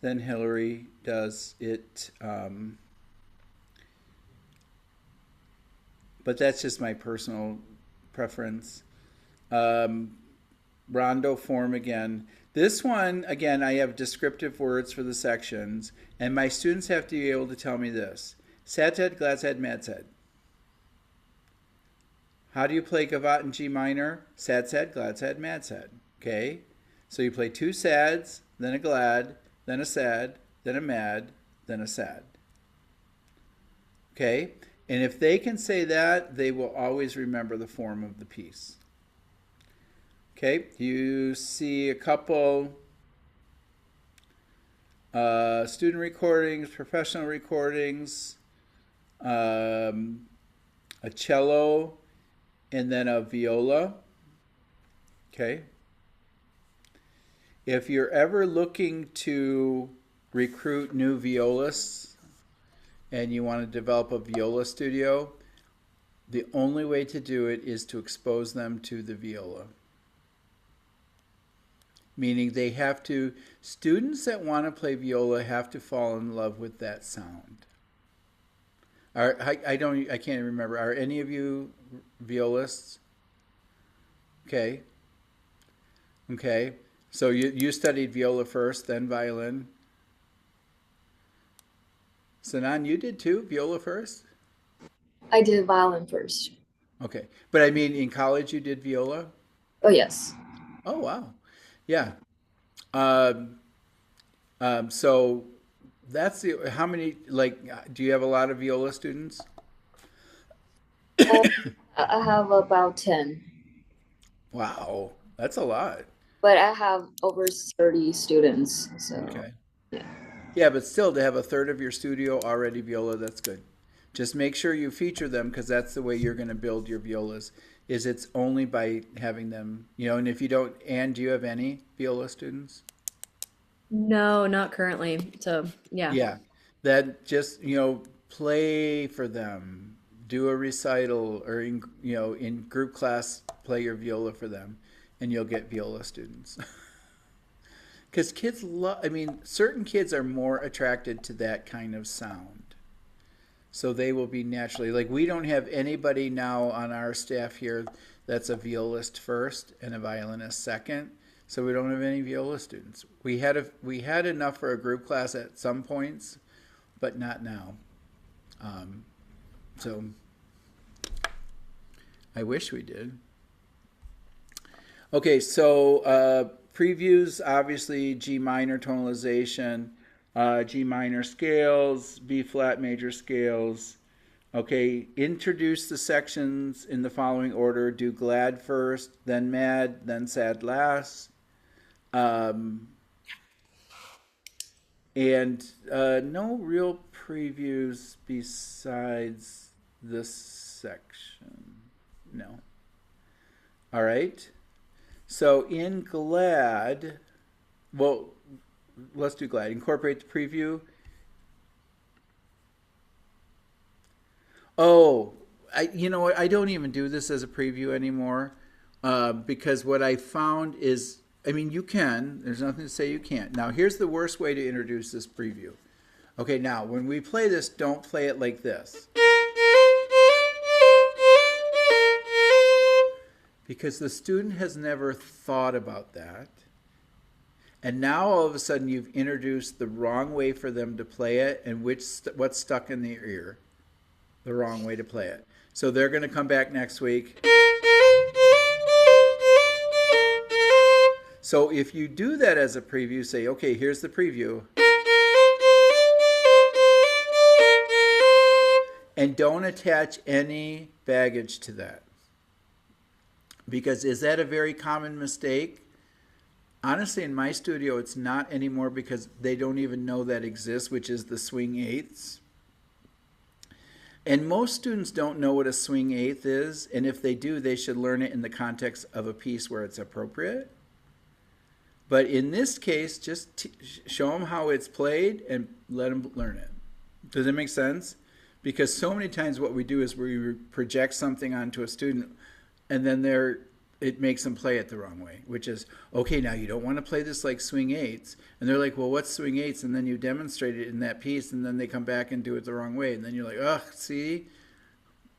than Hillary does it, but that's just my personal preference. Rondo form again. This one, again, I have descriptive words for the sections, and my students have to be able to tell me this. Sad head, glad head, mad head. How do you play Gavotte in G minor? Sad sad, glad sad, mad sad. Okay? So you play two sads, then a glad, then a sad, then a mad, then a sad. Okay? And if they can say that, they will always remember the form of the piece. Okay? You see a couple student recordings, professional recordings, a cello, and then a viola. Okay. If you're ever looking to recruit new violists and you want to develop a viola studio, the only way to do it is to expose them to the viola. Meaning they have to, students that want to play viola have to fall in love with that sound. I can't remember. Are any of you violists? Okay. Okay. So you studied viola first, then violin. Sanan, you did too? Viola first? I did violin first. Okay. But I mean, in college you did viola? Oh, yes. Oh, wow. Yeah. So that's the, how many, like, do you have a lot of viola students? I have about 10. Wow. That's a lot. But I have over 30 students. So Okay. yeah. Yeah, but still, to have a third of your studio already viola, that's good. Just make sure you feature them, because that's the way you're going to build your violas, is it's only by having them, and if you don't, Anne, do you have any viola students? No, not currently. So, yeah. Yeah, that just, play for them, do a recital, or in group class, play your viola for them, and you'll get viola students. Because kids certain kids are more attracted to that kind of sound. So they will be naturally, like, we don't have anybody now on our staff here that's a violist first and a violinist second. So we don't have any viola students. We had enough for a group class at some points, but not now. So I wish we did. Okay, so previews, obviously G minor tonalization, G minor scales, B flat major scales. Okay, introduce the sections in the following order. Do glad first, then mad, then sad last. And no real previews besides this section. No. All right. So in glad, well, let's do glad. Incorporate the preview. Oh, you know what? I don't even do this as a preview anymore, because what I found is, you can. There's nothing to say you can't. Now, here's the worst way to introduce this preview. Okay, now, when we play this, don't play it like this. Because the student has never thought about that. And now all of a sudden you've introduced the wrong way for them to play it, and what's stuck in their ear. The wrong way to play it. So they're going to come back next week. So if you do that as a preview, say, okay, here's the preview. And don't attach any baggage to that. Because is that a very common mistake? Honestly, in my studio, it's not anymore, because they don't even know that exists, which is the swing eighths. And most students don't know what a swing eighth is, and if they do, they should learn it in the context of a piece where it's appropriate. But in this case, just show them how it's played and let them learn it. Does it make sense? Because so many times what we do is we project something onto a student, and then they're it makes them play it the wrong way, which is, okay, now you don't want to play this like swing eights. And they're like, well, what's swing eights? And then you demonstrate it in that piece, and then they come back and do it the wrong way. And then you're like, ugh, see?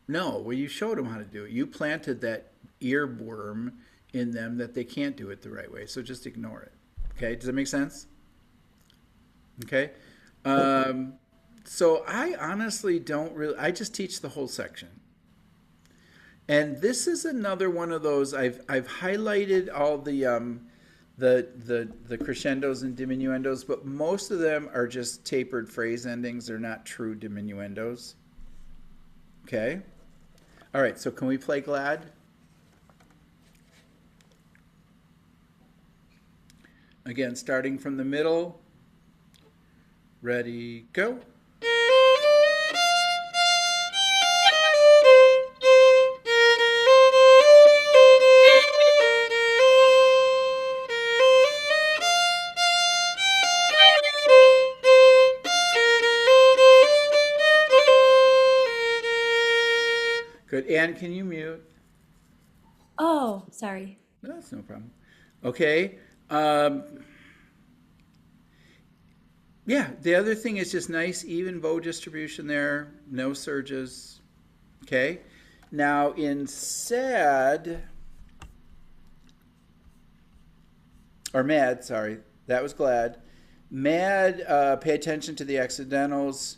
No, well, you showed them how to do it. You planted that earworm in them that they can't do it the right way. So just ignore it. Okay, does that make sense? Okay. So I honestly don't really, I just teach the whole section. And this is another one of those, I've highlighted all the crescendos and diminuendos, but most of them are just tapered phrase endings. They're not true diminuendos. Okay. All right, so can we play glad? Again, starting from the middle. Ready, go. Good. Anne, can you mute? Oh, sorry. No, that's no problem. Okay. Yeah, the other thing is just nice, even bow distribution there. No surges. Okay. Now in sad, or mad, sorry, that was glad. Mad, pay attention to the accidentals.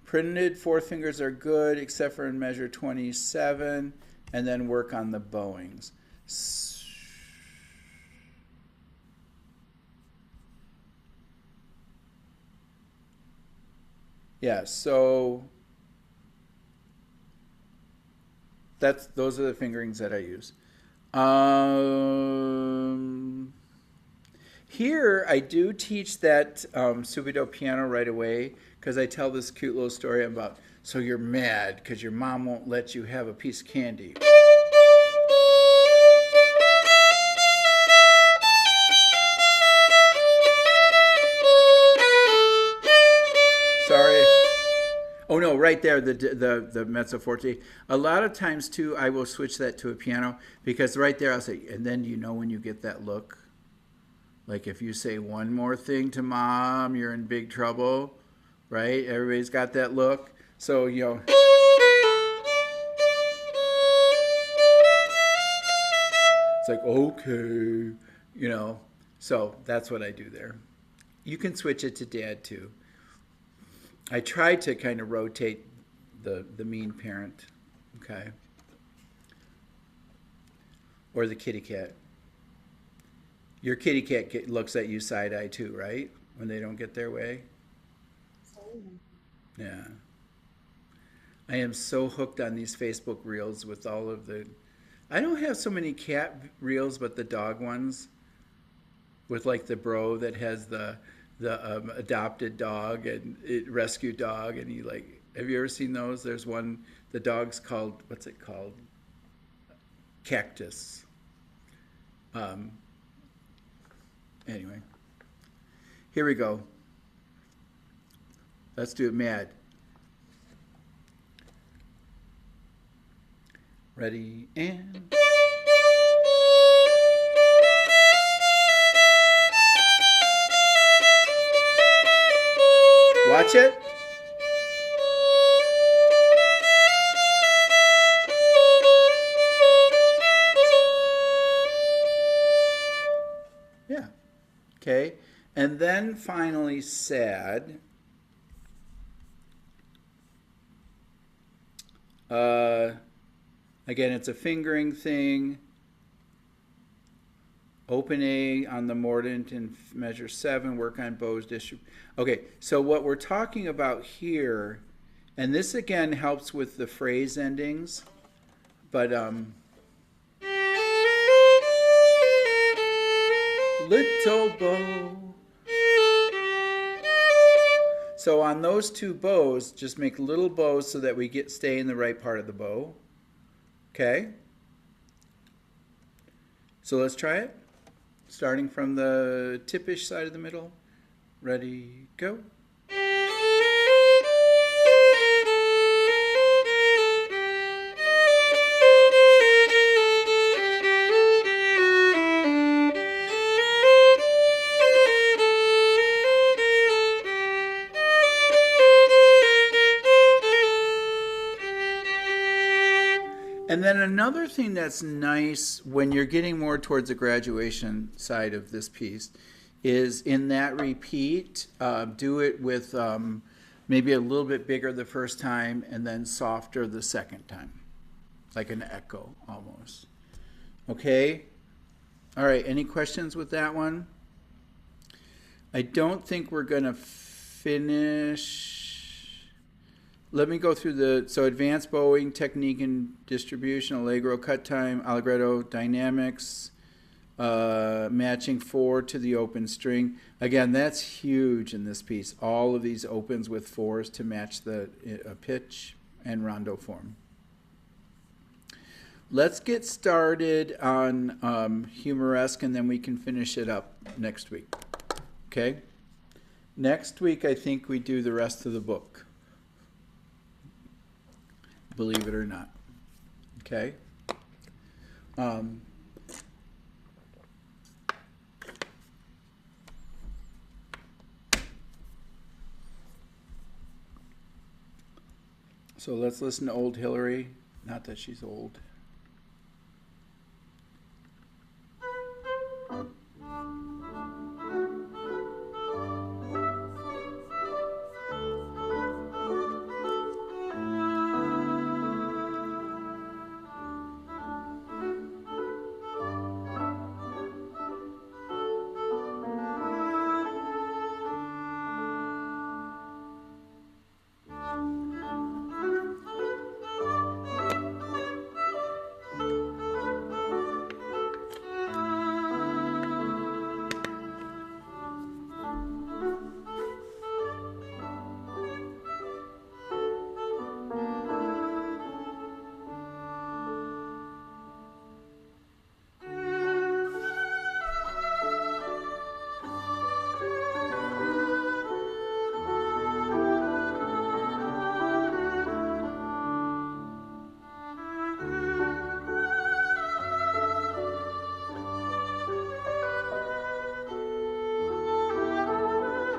Printed fourth fingers are good, except for in measure 27, and then work on the bowings. Yeah, so those are the fingerings that I use. Here I do teach that subito piano right away, because I tell this cute little story about, so you're mad because your mom won't let you have a piece of candy. Sorry. Oh no, right there, the mezzo forte. A lot of times too, I will switch that to a piano, because right there I'll say, and then you know when you get that look? Like if you say one more thing to mom, you're in big trouble, right? Everybody's got that look. So, you know. It's like, okay, you know. So that's what I do there. You can switch it to dad too. I try to kind of rotate the mean parent, okay? Or the kitty cat. Your kitty cat looks at you side-eye too, right? When they don't get their way. Yeah. I am so hooked on these Facebook reels with all of the... I don't have so many cat reels, but the dog ones. With like the bro that has the adopted dog and rescue dog, and he like... Have you ever seen those? There's one, the dog's called... What's it called? Cactus. Anyway, here we go. Let's do it mad. Ready, and... Watch it. Yeah. Okay. And then finally sad. Again, it's a fingering thing. Open A on the mordant in measure 7, work on bows distribution. Okay, so what we're talking about here, and this again helps with the phrase endings, but little bow. So on those two bows, just make little bows so that we stay in the right part of the bow. Okay? So let's try it. Starting from the tipish side of the middle. Ready, go. then another thing that's nice when you're getting more towards the graduation side of this piece is in that repeat, do it with maybe a little bit bigger the first time and then softer the second time, like an echo almost. Okay? All right, any questions with that one? I don't think we're going to finish. Let me go through so advanced bowing technique and distribution, Allegro cut time, Allegretto dynamics, matching 4 to the open string. Again, that's huge in this piece. All of these opens with 4s to match the pitch and rondo form. Let's get started on Humoresque, and then we can finish it up next week. Okay? Next week, I think we do the rest of the book. Believe it or not. Okay? So let's listen to Old Hillary. Not that she's old.